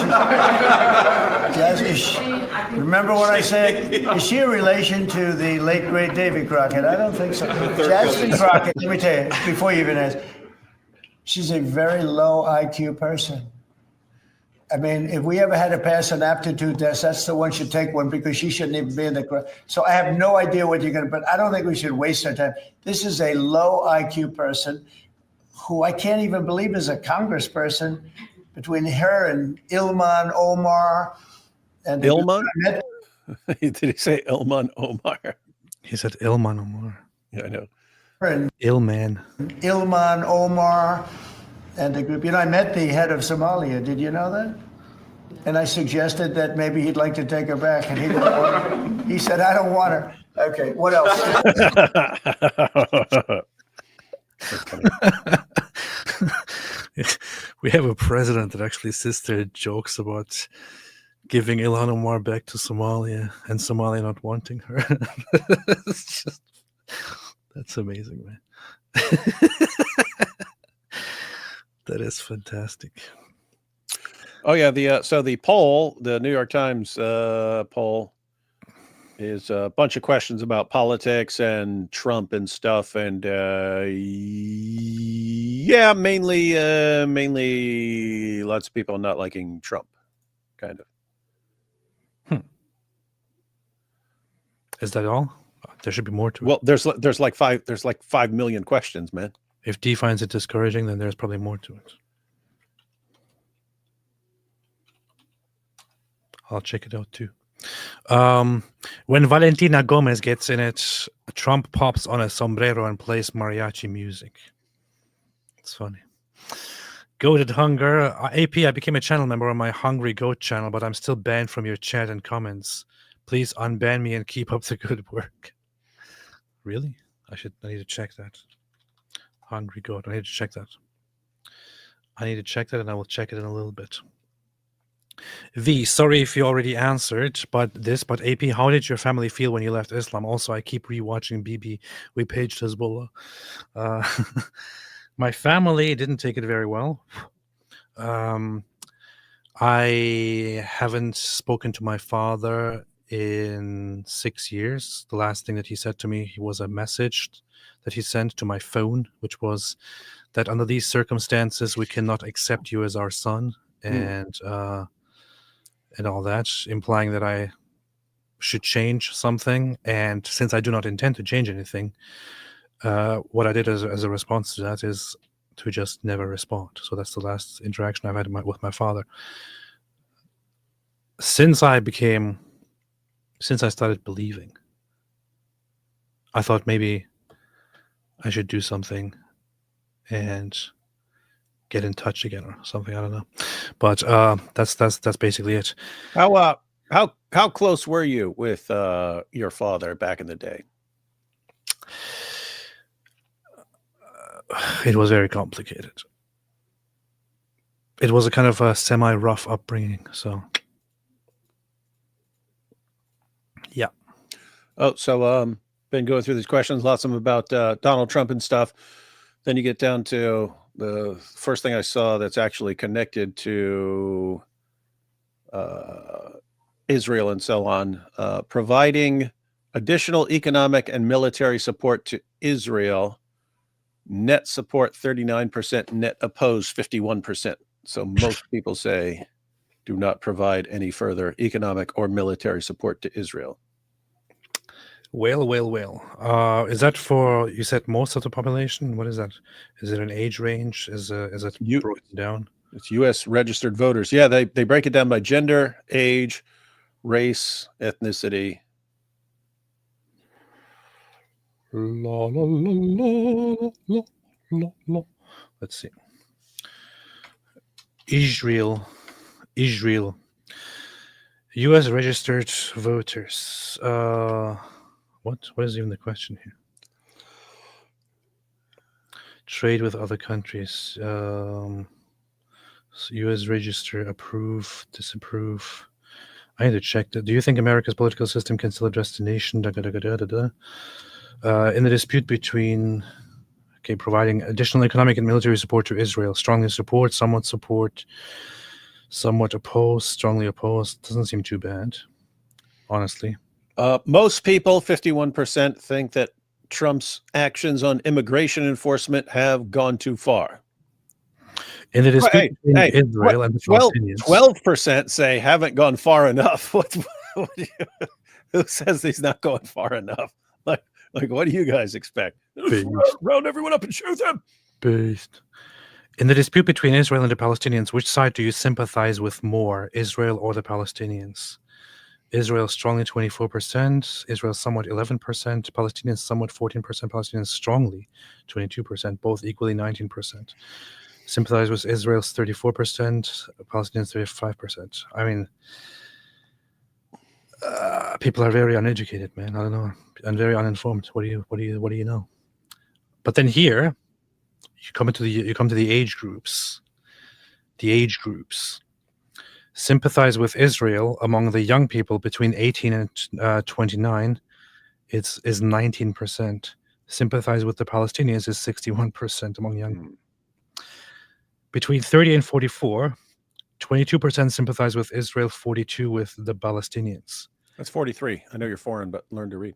Remember what I said? Is she a relation to the late, great Davy Crockett? I don't think so. Jasmine Crockett, let me tell you, before you even ask, she's a very low IQ person. I mean, if we ever had to pass an aptitude test, that's the one should take one, because she shouldn't even be in the crowd. So I have no idea what you're going to, but I don't think we should waste our time. This is a low IQ person who I can't even believe is a congressperson. Between her and Ilhan Omar. And Ilman? Did he say Ilhan Omar? He said Ilman Omar. Yeah, I know. Ilman Omar and the group. I met the head of Somalia. Did you know that? And I suggested that maybe he'd like to take her back, and he didn't want her. He said, I don't want her. Okay, what else? We have a president that actually sits there and jokes about giving Ilhan Omar back to Somalia and Somalia not wanting her. That's amazing, man. That is fantastic. Oh yeah, so the poll, the New York Times poll, is a bunch of questions about politics and Trump and stuff, and mainly lots of people not liking Trump, kind of. Is that all? There should be more to it. Well, there's like 5 million questions, man. If D finds it discouraging, then there's probably more to it. I'll check it out too. When Valentina Gomez gets in it, Trump pops on a sombrero and plays mariachi music. It's funny. Goated Hunger. AP, I became a channel member on my Hungry Goat channel, but I'm still banned from your chat and comments. Please unban me and keep up the good work. Really? I need to check that. Hungry Goat. I need to check that. And I will check it in a little bit. V, sorry if you already answered, but AP, how did your family feel when you left Islam? Also, I keep rewatching Bibi. We paged Hezbollah. My family didn't take it very well. I haven't spoken to my father in 6 years. The last thing that he said to me was a message that he sent to my phone, which was that under these circumstances, we cannot accept you as our son. And all that, implying that I should change something. And since I do not intend to change anything, what I did as a response to that is to just never respond. So that's the last interaction I've had with my father. Since I started believing, I thought maybe I should do something and get in touch again or something. I don't know, but that's basically it. How close were you with your father back in the day? It was very complicated. It was a kind of a semi-rough upbringing. So, yeah. Oh, so been going through these questions, lots of them about Donald Trump and stuff. Then you get down to the first thing I saw that's actually connected to Israel and so on, providing additional economic and military support to Israel. Net support 39%, net opposed 51%. So most people say do not provide any further economic or military support to Israel. Well. Is that for, you said, most of the population? What is that? Is it an age range? Is it broken down? It's U.S. registered voters. Yeah, they break it down by gender, age, race, ethnicity. La. Let's see. Israel. U.S. registered voters. What is even the question here? Trade with other countries. U.S. register, approve, disapprove. I need to check that. Do you think America's political system can still address the nation? In the dispute between, providing additional economic and military support to Israel. Strongly support, somewhat opposed, strongly opposed. Doesn't seem too bad, honestly. Most people, 51%, think that Trump's actions on immigration enforcement have gone too far. In the dispute between Israel and the Palestinians, 12% say haven't gone far enough. Who says he's not going far enough? Like, what do you guys expect? Round everyone up and shoot them. Based. In the dispute between Israel and the Palestinians, which side do you sympathize with more, Israel or the Palestinians? Israel strongly 24%, Israel somewhat 11%, Palestinians somewhat 14%, Palestinians strongly 22%, both equally 19%. Sympathize with Israel's 34%, Palestinians 35%. I mean, people are very uneducated, man. I don't know, and very uninformed. What do you know? But then here, you come to the age groups. The age groups sympathize with Israel among the young people between 18 and 29. Is 19%. Sympathize with the Palestinians is 61% among young people. Between 30 and 44, 22% sympathize with Israel, 42% with the Palestinians. That's 43. I know you're foreign, but learn to read.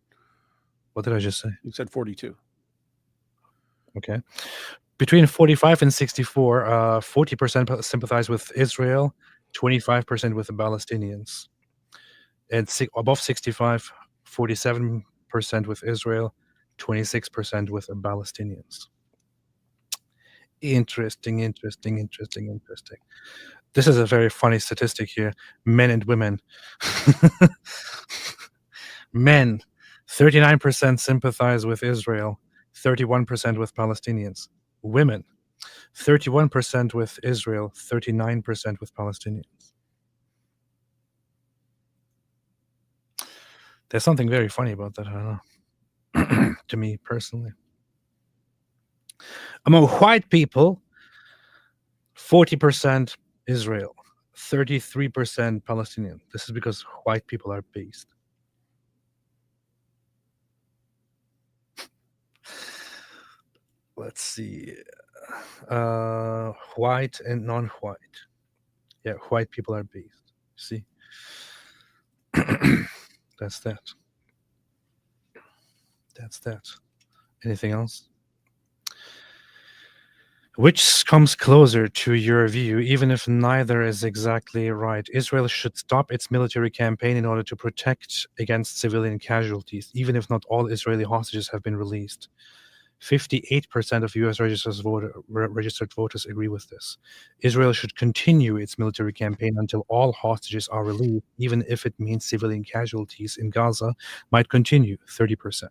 What did I just say? You said 42. Okay. Between 45 and 64, 40% sympathize with Israel, 25% with the Palestinians. And above 65, 47% with Israel, 26% with the Palestinians. Interesting. This is a very funny statistic here. Men and women. Men, 39% sympathize with Israel, 31% with Palestinians. Women, 31% with Israel, 39% with Palestinians. There's something very funny about that, I don't know. To me personally. Among white people, 40% Israel, 33% Palestinian. This is because white people are based. Let's see. White and non-white. Yeah, white people are based. See? That's that. That's that. Anything else? Which comes closer to your view, even if neither is exactly right? Israel should stop its military campaign in order to protect against civilian casualties, even if not all Israeli hostages have been released. 58% of U.S. registered voters agree with this. Israel should continue its military campaign until all hostages are released, even if it means civilian casualties in Gaza might continue, 30%.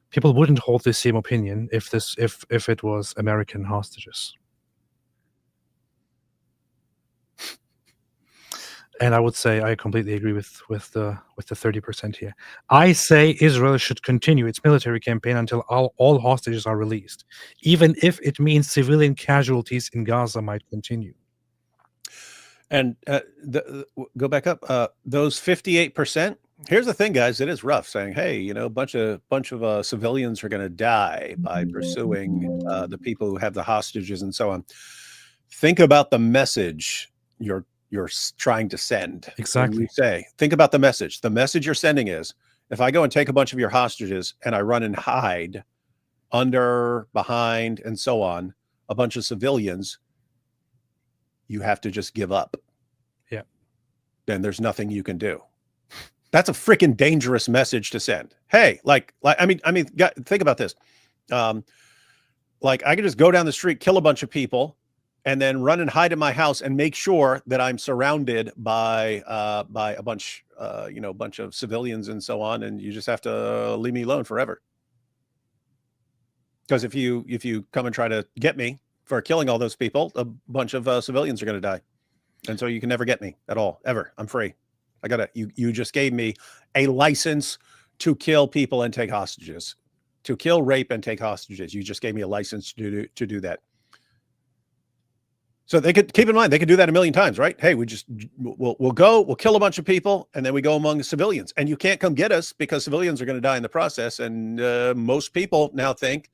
People wouldn't hold the same opinion if it was American hostages. And I would say I completely agree with the 30% here. I say Israel should continue its military campaign until all hostages are released, even if it means civilian casualties in Gaza might continue. And go back up. Those 58%. Here's the thing, guys. It is rough saying, "Hey, you know, a bunch of civilians are going to die by pursuing the people who have the hostages and so on." Think about the message you're trying to send. Exactly. When you say, think about the message. The message you're sending is, if I go and take a bunch of your hostages and I run and hide under, behind, and so on, a bunch of civilians, you have to just give up. Yeah. Then there's nothing you can do. That's a freaking dangerous message to send. Hey, I mean, think about this. Like I could just go down the street, kill a bunch of people, and then run and hide in my house and make sure that I'm surrounded by a bunch of civilians and so on, and you just have to leave me alone forever. Because if you come and try to get me for killing all those people, a bunch of civilians are going to die, and so you can never get me at all, ever. I'm free. You just gave me a license to kill people and take hostages, to kill, rape, and take hostages. You just gave me a license to do that. So they could keep in mind, they could do that a million times, right? Hey, we'll kill a bunch of people, and then we go among the civilians, and you can't come get us because civilians are going to die in the process. And most people now think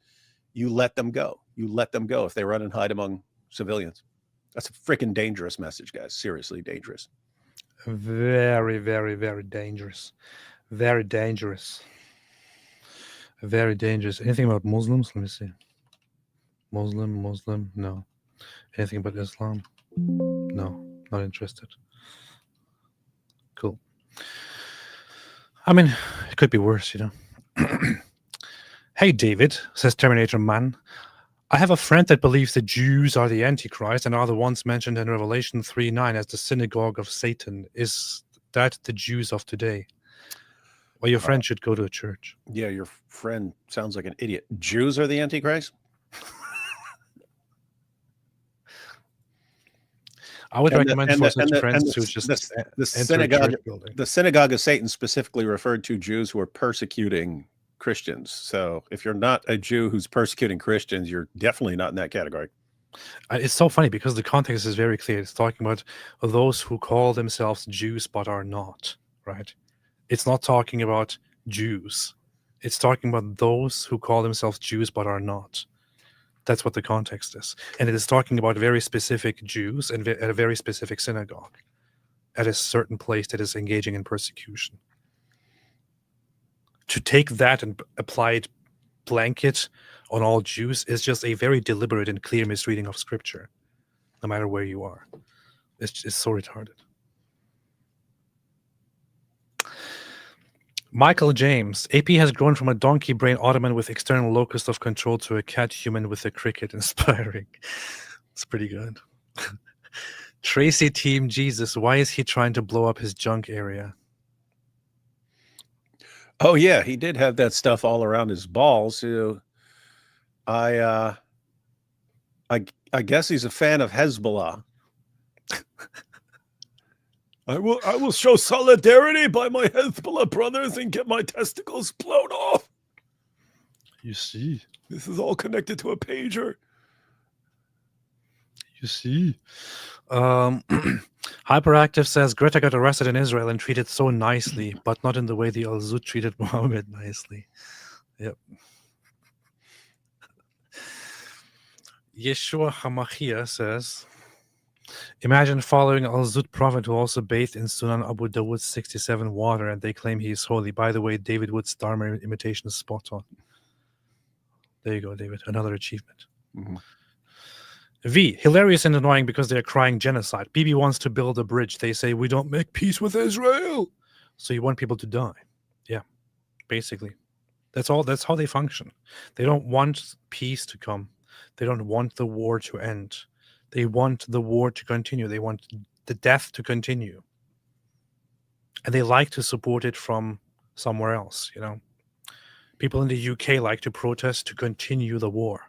you let them go. You let them go if they run and hide among civilians. That's a freaking dangerous message, guys. Seriously dangerous. Very, very, very dangerous. Very dangerous. Very dangerous. Anything about Muslims? Let me see. Muslim, no. Anything about Islam? No, not interested. Cool. I mean, it could be worse, you know. Hey, David, says Terminator Man. I have a friend that believes the Jews are the Antichrist and are the ones mentioned in Revelation 3:9 as the synagogue of Satan. Is that the Jews of today? Well, your friend should go to a church. Yeah, your friend sounds like an idiot. Jews are the Antichrist? I would recommend for such friends to just the synagogue of Satan specifically referred to Jews who are persecuting Christians. So if you're not a Jew who's persecuting Christians, you're definitely not in that category. It's so funny because the context is very clear. It's talking about those who call themselves Jews but are not, right? It's not talking about Jews. It's talking about those who call themselves Jews but are not. That's what the context is. And it is talking about very specific Jews and at a very specific synagogue at a certain place that is engaging in persecution. To take that and apply it blanket on all Jews is just a very deliberate and clear misreading of Scripture, no matter where you are. It's so retarded. Michael James, AP has grown from a donkey brain Ottoman with external locus of control to a cat human with a cricket inspiring. It's pretty good. Tracy Team Jesus, why is he trying to blow up his junk area? Oh yeah, he did have that stuff all around his balls. I guess he's a fan of Hezbollah. I will show solidarity by my Hezbollah brothers and get my testicles blown off. You see. This is all connected to a pager. You see. Hyperactive says Greta got arrested in Israel and treated so nicely, but not in the way the Al Zut treated Mohammed nicely. Yep. Yeshua Hamachia says, imagine following Al Zut prophet who also bathed in Sunan Abu Dawud's 67 water, and they claim he is holy. By the way, David Wood's star imitation is spot on. There you go, David. Another achievement. Mm-hmm. V, hilarious and annoying because they're crying genocide. Bibi wants to build a bridge. They say, we don't make peace with Israel. So you want people to die. Yeah, basically. That's all. That's how they function. They don't want peace to come. They don't want the war to end. They want the war to continue. They want the death to continue. And they like to support it from somewhere else, you know. People in the UK like to protest to continue the war,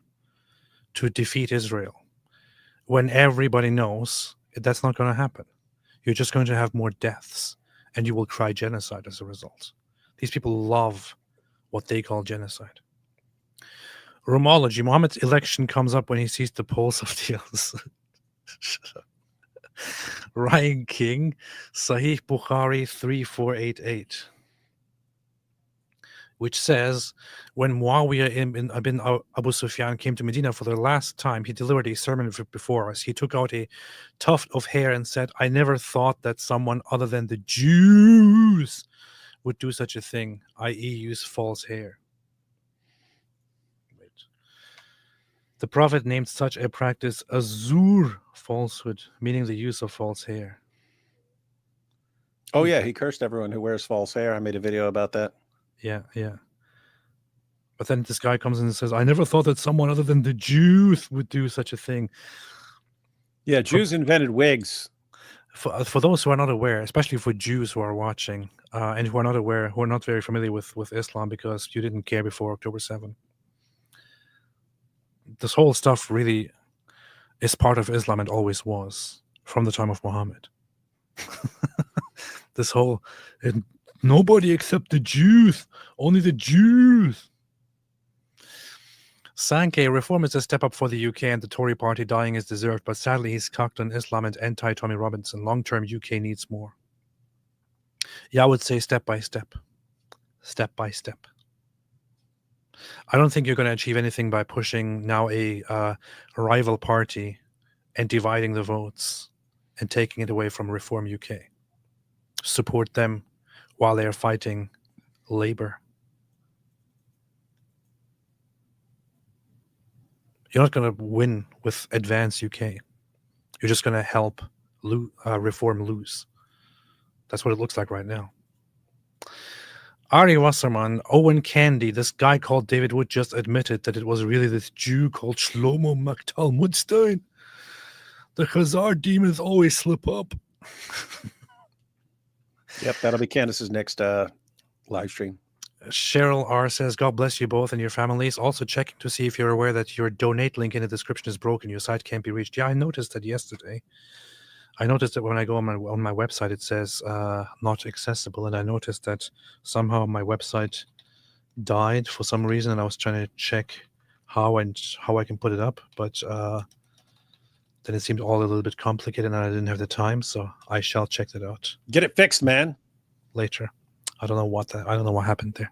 to defeat Israel, when everybody knows that's not going to happen. You're just going to have more deaths, and you will cry genocide as a result. These people love what they call genocide. Romology, Muhammad's election comes up when he sees the polls of the others. Shut up. Ryan King, Sahih Bukhari 3488. Which says, when Muawiyah ibn Abu Sufyan came to Medina for the last time, he delivered a sermon before us. He took out a tuft of hair and said, I never thought that someone other than the Jews would do such a thing, i.e. use false hair. Wait. The Prophet named such a practice azur, falsehood, meaning the use of false hair. Oh yeah, he cursed everyone who wears false hair. I made a video about that. Yeah. But then this guy comes in and says, I never thought that someone other than the Jews would do such a thing. Yeah, Jews invented wigs. For those who are not aware, especially for Jews who are watching and who are not aware, who are not very familiar with Islam because you didn't care before October 7. This whole stuff really is part of Islam and always was from the time of Muhammad. This whole... nobody except the Jews. Only the Jews. Sankey, reform is a step up for the UK and the Tory party dying is deserved, but sadly he's cocked on Islam and anti-Tommy Robinson. Long-term UK needs more. Yeah, I would say step by step. Step by step. I don't think you're going to achieve anything by pushing now a rival party and dividing the votes and taking it away from Reform UK. Support them while they are fighting Labour. You're not going to win with Advance UK. You're just going to help Reform lose. That's what it looks like right now. Ari Wasserman, Owen Candy, this guy called David Wood just admitted that it was really this Jew called Shlomo Maktal Mudstein. The Khazar demons always slip up. Yep, that'll be Candace's next live stream. Cheryl R says, God bless you both and your families. Also checking to see if you're aware that your donate link in the description is broken. Your site can't be reached. Yeah, I noticed that yesterday. I noticed that when I go on my website, it says not accessible. And I noticed that somehow my website died for some reason. And I was trying to check how I can put it up. But then it seemed all a little bit complicated and I didn't have the time. So I shall check that out. Get it fixed, man. Later. I don't know what happened there.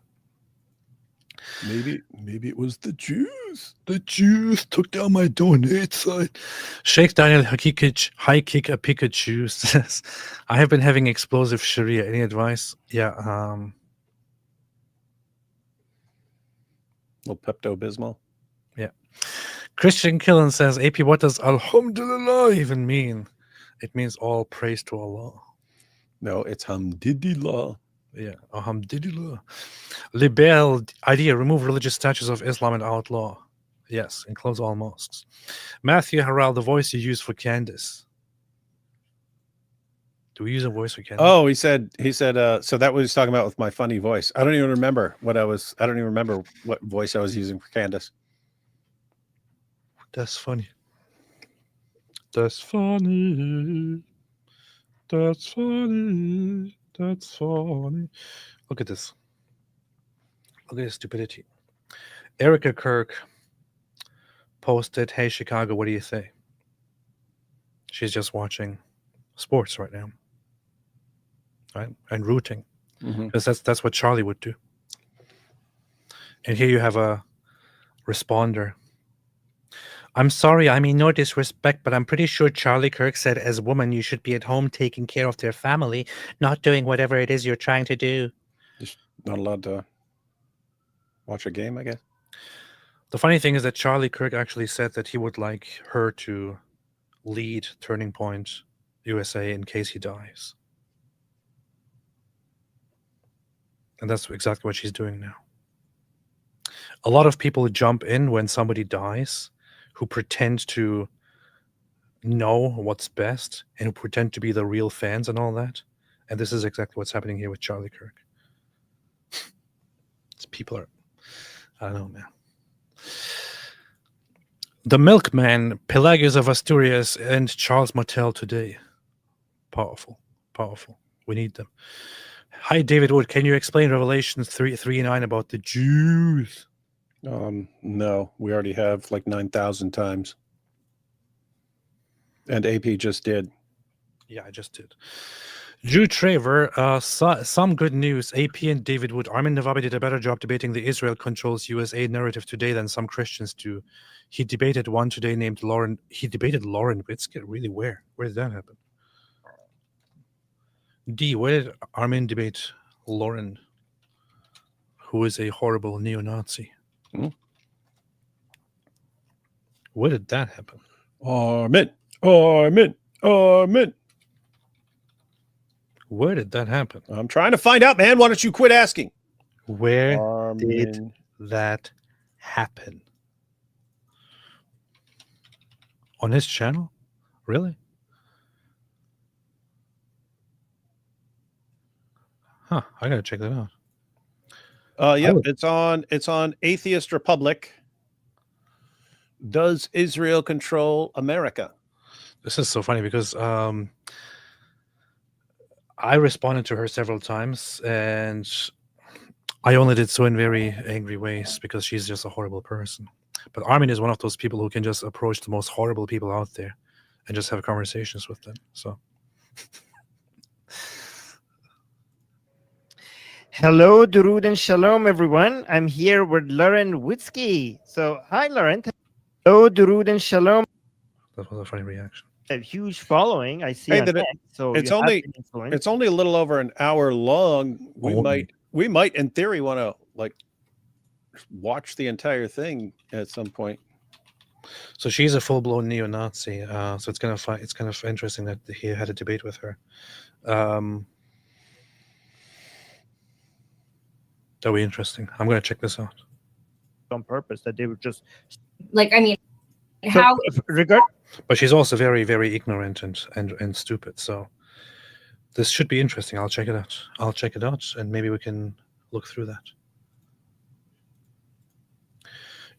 Maybe it was the Jews. The Jews took down my donate site. Sheikh Daniel High Kick a Pikachu says, I have been having explosive Sharia. Any advice? Yeah. Little Pepto-Bismol. Yeah. Christian Killen says, AP, what does Alhamdulillah even mean? It means all praise to Allah. No, it's Hamdidillah. Yeah, Alhamdulillah. Libel idea, remove religious statues of Islam and outlaw. Yes, and close all mosques. Matthew Harrell, the voice you use for Candace. Do we use a voice we can? Oh, he said, so that was talking about with my funny voice. I don't even remember what voice I was using for Candace. That's funny. That's funny. That's funny. That's funny. Look at this. Look at this stupidity. Erica Kirk posted, "Hey Chicago, what do you say?" She's just watching sports right now, right? And rooting, because that's what Charlie would do. And here you have a responder. "I'm sorry, I mean no disrespect, but I'm pretty sure Charlie Kirk said as a woman you should be at home taking care of their family, not doing whatever it is you're trying to do." Just not allowed to watch a game, I guess. The funny thing is that Charlie Kirk actually said that he would like her to lead Turning Point USA in case he dies. And that's exactly what she's doing now. A lot of people jump in when somebody dies who pretend to know what's best and who pretend to be the real fans and all that. And this is exactly what's happening here with Charlie Kirk. These people are, I don't know, man. The Milkman, Pelagius of Asturias, and Charles Martel today. Powerful, powerful. We need them. Hi, David Wood. Can you explain Revelation 3:9 about the Jews? No, we already have like 9,000 times. And AP just did. Yeah, I just did. Drew Traver, some good news. AP and David Wood. Armin Navabi did a better job debating the Israel controls USA narrative today than some Christians do. He debated one today named Lauren. He debated Lauren Witzke. Really, where? Where did that happen? D, where did Armin debate Lauren, who is a horrible neo-Nazi? Where did that happen? Armin. Where did that happen? I'm trying to find out, man. Why don't you quit asking? Where did that happen? On his channel? Really? Huh, I gotta check that out. Yep, it's on Atheist Republic. Does Israel control America? This is so funny because I responded to her several times and I only did so in very angry ways because she's just a horrible person. But Armin is one of those people who can just approach the most horrible people out there and just have conversations with them. So hello, Durud and Shalom, everyone. I'm here with Lauren Witzke. So, hi, Lauren. Hello, Durud and Shalom. that was a funny reaction. A huge following. I see. Hey, on X, so it's you have only been influenced. it's only a little over an hour long. We might in theory want to like watch the entire thing at some point. So she's a full-blown neo-Nazi. So it's kind of interesting that he had a debate with her. That'll be interesting. I'm going to check this out. On purpose, that they would just Like, I mean, so, how But she's also very, very ignorant and stupid. So this should be interesting. I'll check it out. And maybe we can look through that.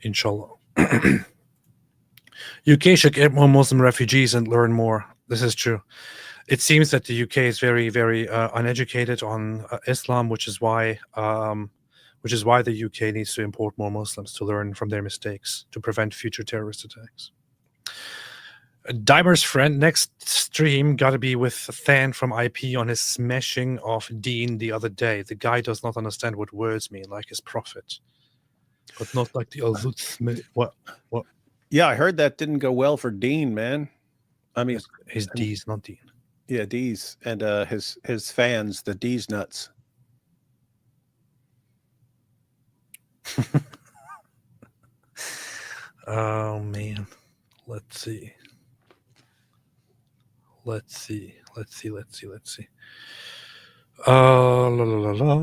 Inshallah. UK should get more Muslim refugees and learn more. This is true. It seems that the UK is very, very uneducated on Islam, which is why the UK needs to import more Muslims to learn from their mistakes to prevent future terrorist attacks. Dimer's friend next stream got to be with Than from IP on his smashing of Dean the other day. The guy does not understand what words mean, like his prophet, but not like the what? Yeah, I heard that didn't go well for Dean, man. I mean, his D's, not Dean. Yeah, D's and his fans, the D's nuts. Oh man, let's see. La, la, la, la,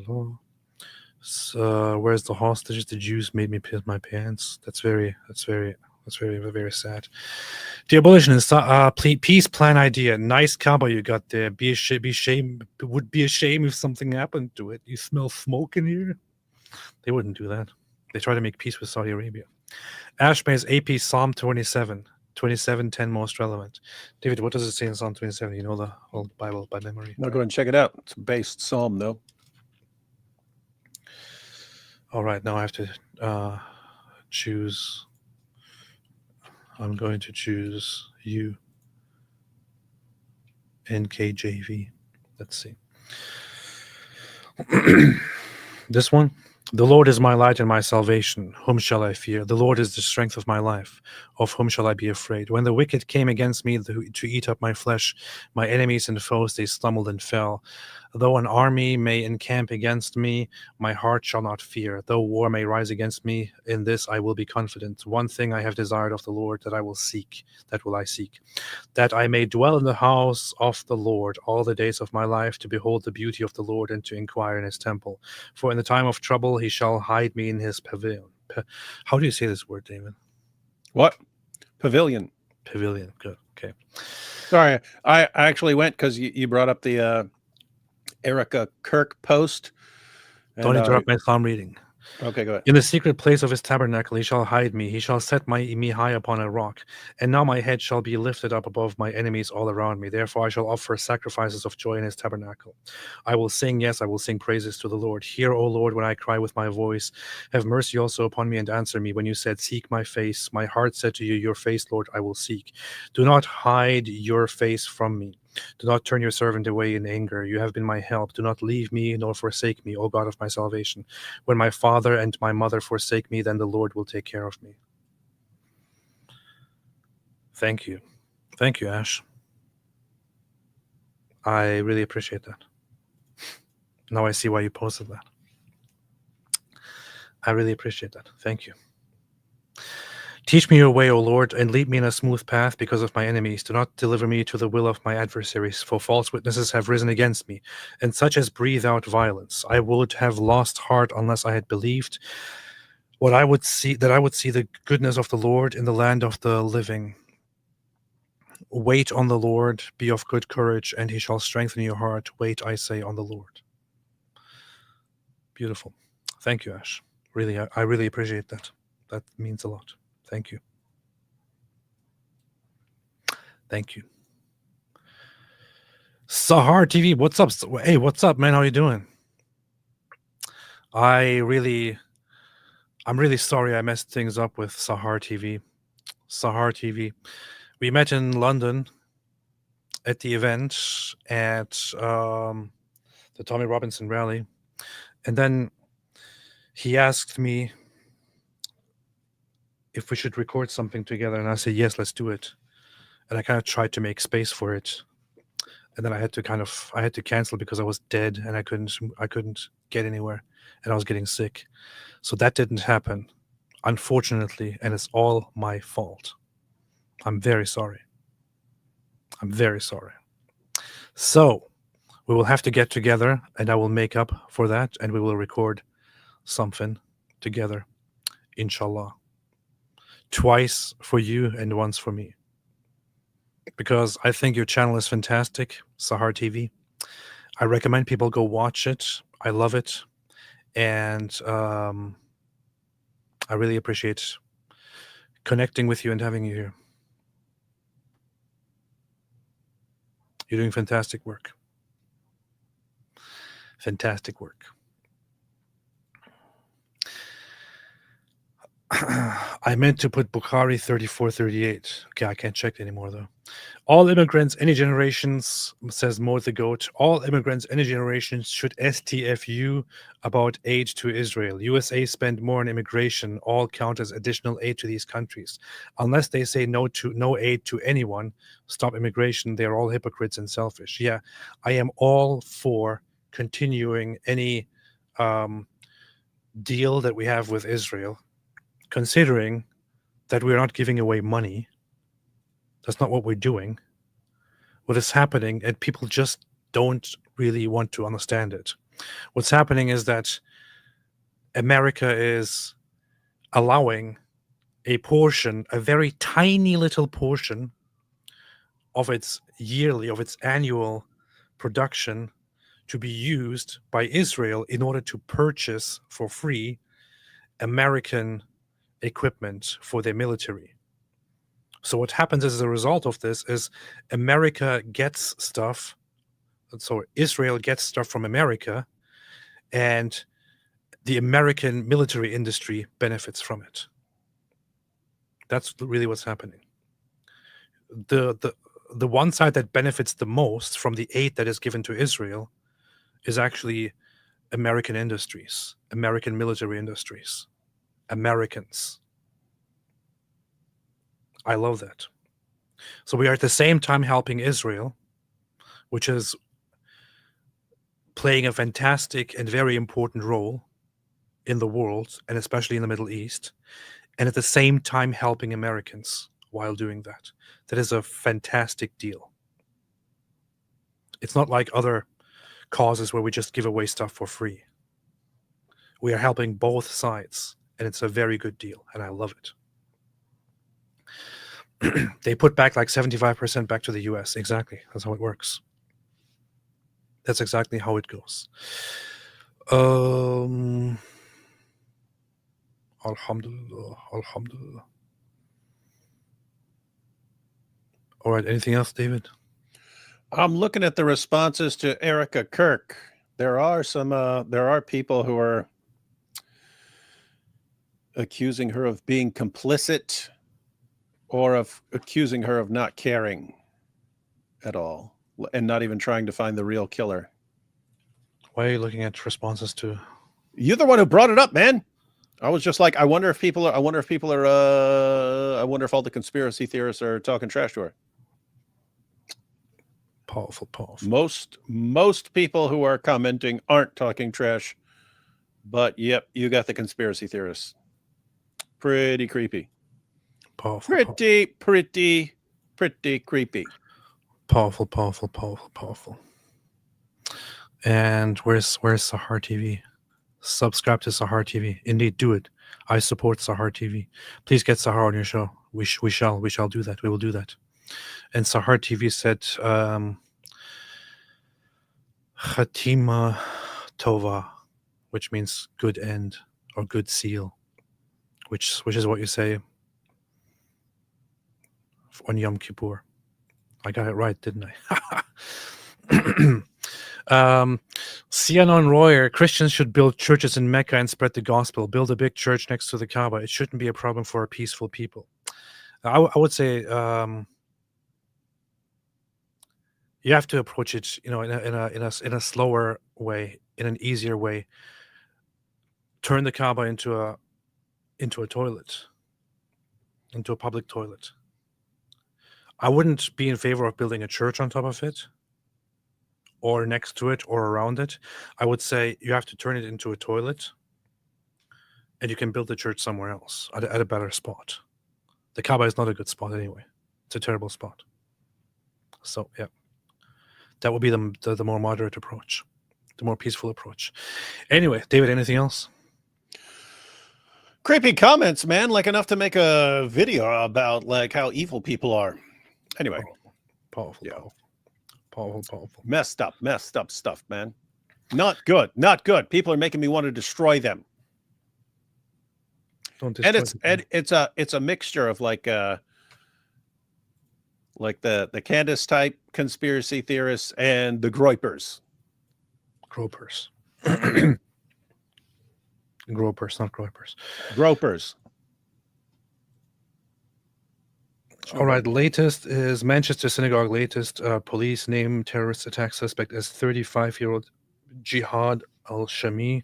la. So, where's the hostages? The Jews made me piss my pants. That's very That's very, very sad. The abolitionist peace plan idea. Nice cowboy you got there. Would be a shame if something happened to it. You smell smoke in here. They wouldn't do that. They try to make peace with Saudi Arabia. Ashmay's AP Psalm 27. 27:10 most relevant. David, what does it say in Psalm 27? You know the whole Bible by memory. I'll go and check it out. It's a based psalm, though. All right, now I have to choose. I'm going to choose you. NKJV. Let's see. This one. The Lord is my light and my salvation. Whom shall I fear? The Lord is the strength of my life. Of whom shall I be afraid? When the wicked came against me to eat up my flesh, my enemies and foes, they stumbled and fell. Though an army may encamp against me, my heart shall not fear. Though war may rise against me, in this I will be confident. One thing I have desired of the Lord, that I will seek, that will I seek, that I may dwell in the house of the Lord all the days of my life, to behold the beauty of the Lord and to inquire in his temple. For in the time of trouble he shall hide me in his pavilion. How do you say this word, David? What? Pavilion. Pavilion. Good. Okay. Sorry, I actually went because you brought up the Erica Kirk post. Don't interrupt my psalm reading. Okay, go ahead. In the secret place of his tabernacle he shall hide me. He shall set me high upon a rock. And now my head shall be lifted up above my enemies all around me. Therefore I shall offer sacrifices of joy in his tabernacle. I will sing, yes, I will sing praises to the Lord. Hear, O Lord, when I cry with my voice. Have mercy also upon me and answer me. When you said, seek my face, my heart said to you, your face, Lord, I will seek. Do not hide your face from me. Do not turn your servant away in anger. You have been my help. Do not leave me nor forsake me, O God of my salvation. When my father and my mother forsake me, then the Lord will take care of me. Thank you. Thank you, Ash. I really appreciate that. Now I see why you posted that. I really appreciate that. Thank you. Teach me your way, O Lord, and lead me in a smooth path because of my enemies. Do not deliver me to the will of my adversaries, for false witnesses have risen against me, and such as breathe out violence. I would have lost heart unless I had believed that I would see the goodness of the Lord in the land of the living. Wait on the Lord, be of good courage, and he shall strengthen your heart. Wait, I say, on the Lord. Beautiful. Thank you, Ash. Really, I really appreciate that. That means a lot. Thank you. Thank you. Sahar TV, what's up? Hey, what's up, man? How you doing? I'm really sorry I messed things up with Sahar TV. Sahar TV. We met in London at the event at the Tommy Robinson rally. And then he asked me if we should record something together, and I said, yes, let's do it. And I kind of tried to make space for it. And then I had to cancel because I was dead and I couldn't get anywhere and I was getting sick. So that didn't happen, unfortunately, and it's all my fault. I'm very sorry. I'm very sorry. So we will have to get together and I will make up for that and we will record something together, inshallah. Twice for you and once for me. Because I think your channel is fantastic, Sahar TV. I recommend people go watch it. I love it. And I really appreciate connecting with you and having you here. You're doing fantastic work. Fantastic work. I meant to put Bukhari 34:38. Okay, I can't check anymore though. All immigrants, any generations, says Mo the Goat, all immigrants, any generations should STFU about aid to Israel. USA spend more on immigration, all count as additional aid to these countries. Unless they say no aid to anyone, stop immigration, they're all hypocrites and selfish. Yeah, I am all for continuing any deal that we have with Israel, considering that we're not giving away money. That's not what we're doing. What is happening, and people just don't really want to understand it. What's happening is that America is allowing a portion, a very tiny little portion of its annual production to be used by Israel in order to purchase for free American equipment for their military. So what happens as a result of this is America gets stuff, so Israel gets stuff from America, and the American military industry benefits from it. That's really what's happening. The one side that benefits the most from the aid that is given to Israel is actually American industries, American military industries, Americans. I love that. So we are at the same time helping Israel, which is playing a fantastic and very important role in the world, and especially in the Middle East, and at the same time helping Americans while doing that. That is a fantastic deal. It's not like other causes where we just give away stuff for free. We are helping both sides, and it's a very good deal, and I love it. They put back like 75% back to the US. Exactly. That's how it works. That's exactly how it goes. Alhamdulillah. Alhamdulillah. All right. Anything else, David? I'm looking at the responses to Erica Kirk. There are people who are accusing her of being complicit or of accusing her of not caring at all and not even trying to find the real killer. Why are you looking at responses to? You're the one who brought it up, man. I was just like, I wonder if all the conspiracy theorists are talking trash to her. Powerful. Most people who are commenting aren't talking trash, but yep, you got the conspiracy theorists. Pretty creepy. Powerful. Pretty creepy. Powerful. And where's Sahar TV? Subscribe to Sahar TV. Indeed, do it. I support Sahar TV. Please get Sahar on your show. We shall do that. We will do that. And Sahar TV said, Khatima Tova, which means good end or good seal, which is what you say on Yom Kippur. I got it right, didn't I? Sianon Royer, Christians should build churches in Mecca and spread the gospel. Build a big church next to the Kaaba. It shouldn't be a problem for a peaceful people. I would say you have to approach it, in a slower way, in an easier way. Turn the Kaaba into a toilet, into a public toilet. I wouldn't be in favor of building a church on top of it, or next to it, or around it. I would say you have to turn it into a toilet, and you can build the church somewhere else at a better spot. The Kaaba is not a good spot anyway. It's a terrible spot. So, yeah. That would be the more moderate approach, the more peaceful approach. Anyway, David, anything else? Creepy comments, man, like enough to make a video about like how evil people are. Anyway. Powerful. Messed up stuff, man. Not good. People are making me want to destroy them. It's a mixture of like the Candace type conspiracy theorists and the Groypers. Gropers, not Groypers. Gropers. All right, latest is Manchester Synagogue latest. Police name terrorist attack suspect as 35-year-old Jihad al-Shami,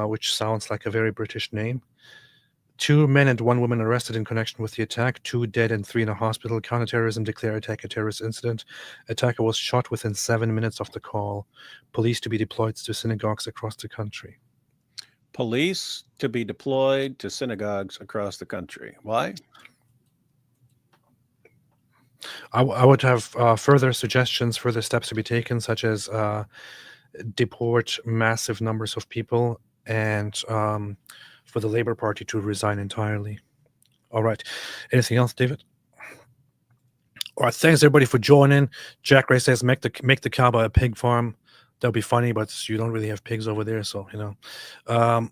which sounds like a very British name. 2 men and 1 woman arrested in connection with the attack. 2 dead and 3 in a hospital. Counterterrorism declare attack a terrorist incident. Attacker was shot within 7 minutes of the call. Police to be deployed to synagogues across the country. Police to be deployed to synagogues across the country. Why? I would have further suggestions, further steps to be taken, such as deport massive numbers of people and for the Labour Party to resign entirely. All right. Anything else, David? All right. Thanks everybody for joining. Jack Ray says make the Kaaba a pig farm. That'll be funny, but you don't really have pigs over there, so you know.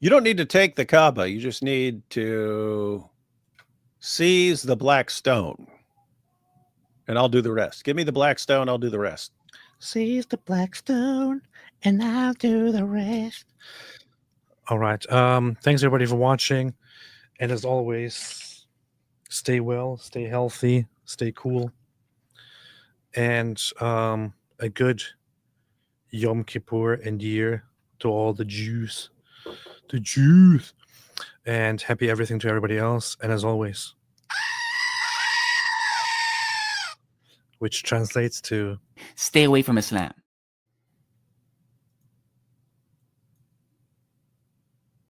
You don't need to take the Kaaba. You just need to seize the black stone, and I'll do the rest. Give me the black stone. I'll do the rest. Seize the black stone, and I'll do the rest. All right. Thanks everybody for watching, and as always, stay well, stay healthy, stay cool, and a good Yom Kippur and year to all the Jews, and happy everything to everybody else. And as always, which translates to Stay away from Islam.